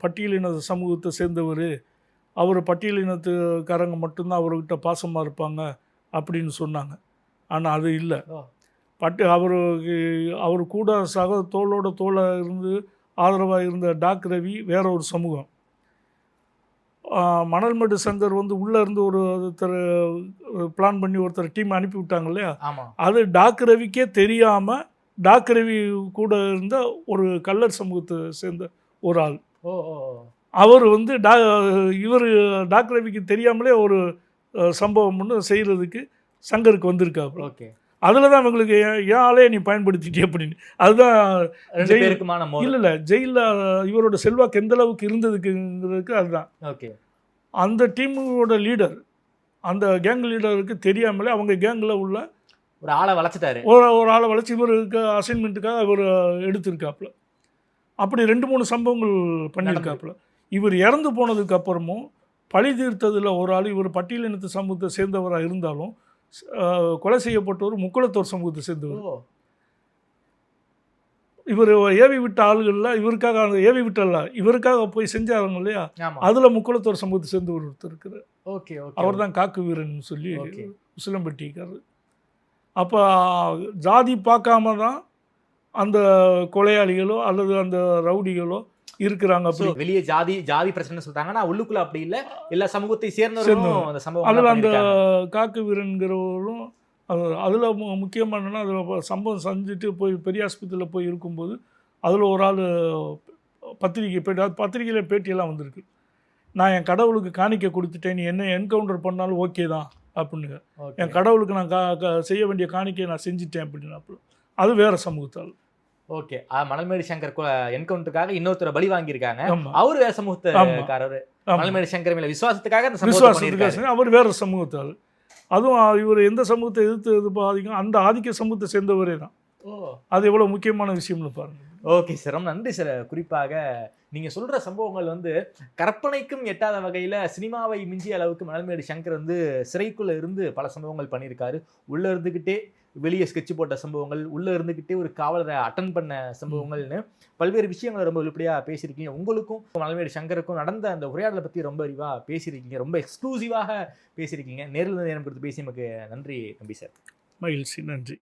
பட்டியலின சமூகத்தை சேர்ந்தவர், அவர் பட்டியலினத்துக்காரங்க மட்டும்தான் அவர்கிட்ட பாசமாக இருப்பாங்க அப்படின்னு சொன்னாங்க. ஆனால் அது இல்லை. அவர் கூட தோளோட தோளை இருந்து ஆதரவாக இருந்த டாக் ரவி வேற ஒரு சமூகம். மணல்மேடு சங்கர் வந்து உள்ளே இருந்து ஒருத்தர் பிளான் பண்ணி ஒருத்தர் டீம் அனுப்பி விட்டாங்க இல்லையா, அது டாக் ரவிக்கே தெரியாமல் டாக் ரவி கூட இருந்த ஒரு கல்லர் சமூகத்தை சேர்ந்த ஒரு ஆள். அவர் வந்து இவர் டாக் ரவிக்கு தெரியாமலே ஒரு சம்பவம் ஒன்று செய்கிறதுக்கு சங்கருக்கு வந்திருக்காரு. ஓகே, அதில் தான் இவங்களுக்கு ஏன் ஆளே நீ பயன்படுத்திட்டே அப்படின்னு. அதுதான் இல்லை ஜெயிலில் இவரோட செல்வாக்கு எந்த அளவுக்கு இருந்ததுக்குங்கிறதுக்கு அதுதான். ஓகே, அந்த டீமோட லீடர், அந்த கேங் லீடருக்கு தெரியாமலே அவங்க கேங்கில் உள்ள ஒரு ஆளை வளைச்சிட்டாரு. ஒரு ஆளை வளைச்சி இவருக்கு அசைன்மெண்ட்டுக்காக இவர் எடுத்திருக்காப்புல. அப்படி 2-3 சம்பவங்கள் பண்ணியிருக்காப்புல. இவர் இறந்து போனதுக்கு அப்புறமும் பழி தீர்த்ததில் ஒரு ஆள் இவர் பட்டியலினத்து சமூகத்தை சேர்ந்தவராக இருந்தாலும் கொலை செய்யப்பட்டவர் முக்குளத்தோர் சமூகத்தை சேர்ந்தவர். இவர் ஏவி விட்ட ஆளுகளில் இவருக்காக அந்த ஏவி விட்டல இவருக்காக போய் செஞ்சாங்க இல்லையா, அதில் முக்குளத்தோர் சமூகத்தை சேர்ந்தவர் ஒருத்தர் இருக்கிறார். ஓகே, அவர் தான் காக்கு வீரன் சொல்லி உசிலம்பட்டிக்காரர். அப்போ ஜாதி பார்க்காம தான் அந்த கொலையாளிகளோ அல்லது அந்த ரவுடிகளோ இருக்கிறாங்க. அப்படி வெளியே ஜாதி பிரச்சனை சொல்றாங்கன்னா உள்ளுக்குள்ள அப்படி இல்லை, எல்லா சமூகத்தை சேர்ந்தவர்களும் அந்த சம்பவம். அதில் அந்த காக்கு வீரன்கிறவர்களும் அதில் முக்கியமாக என்னென்னா, அதில் சம்பவம் செஞ்சுட்டு போய் பெரிய ஆஸ்பத்திரியில் போய் இருக்கும்போது அதில் ஒரு ஆள் பத்திரிகையில் பேட்டியெல்லாம் வந்திருக்கு. நான் என் கடவுளுக்கு காணிக்கை கொடுத்துட்டேன், நீ என்ன என்கவுண்டர் பண்ணாலும் ஓகே தான் அப்படின்னு. என் கடவுளுக்கு நான் செய்ய வேண்டிய காணிக்கையை நான் செஞ்சுட்டேன் அப்படின்னு. அது வேறு சமூகத்தால். ஓகே, மணல்மேடு சங்கர் என்கவுண்டருக்காக இன்னொருத்தர பலி வாங்கியிருக்காங்க. அவர் வேற சமூகத்துக்காரர். மணல்மேடு சங்கர் மேல விசுவாசத்துக்காக அந்த சமூகத்தை அவர் வேற சமூகத்தால். அதுவும் இவர் எந்த சமூகத்தை எதிர்த்து பாதிக்கும் அந்த ஆதிக்க சமூகத்தை சேர்ந்தவரே தான். ஓ அது எவ்வளோ முக்கியமான விஷயம்னு பாருங்க. ஓகே சார், ரொம்ப நன்றி சார். குறிப்பாக நீங்கள் சொல்கிற சம்பவங்கள் வந்து கற்பனைக்கும் எட்டாத வகையில் சினிமாவை மிஞ்சிய அளவுக்கு மணல்மேடு சங்கர் வந்து சிறைக்குள்ளே இருந்து பல சம்பவங்கள் பண்ணியிருக்காரு. உள்ளே இருந்துக்கிட்டே வெளியே ஸ்கெட்ச் போட்ட சம்பவங்கள், உள்ளே இருந்துக்கிட்டே ஒரு காவலரை அட்டன் பண்ண சம்பவங்கள்னு பல்வேறு விஷயங்களை ரொம்ப வெளிப்படையாக பேசியிருக்கீங்க. உங்களுக்கும் மணல்மேடு சங்கருக்கும் நடந்த அந்த உரையாடலை பற்றி ரொம்ப அறிவாக பேசியிருக்கீங்க, ரொம்ப எக்ஸ்க்ளூசிவாக பேசியிருக்கீங்க. நேரில் நேரம் கொடுத்து பேசி நமக்கு நன்றி தம்பி சார். மகிழ்ச்சி, நன்றி.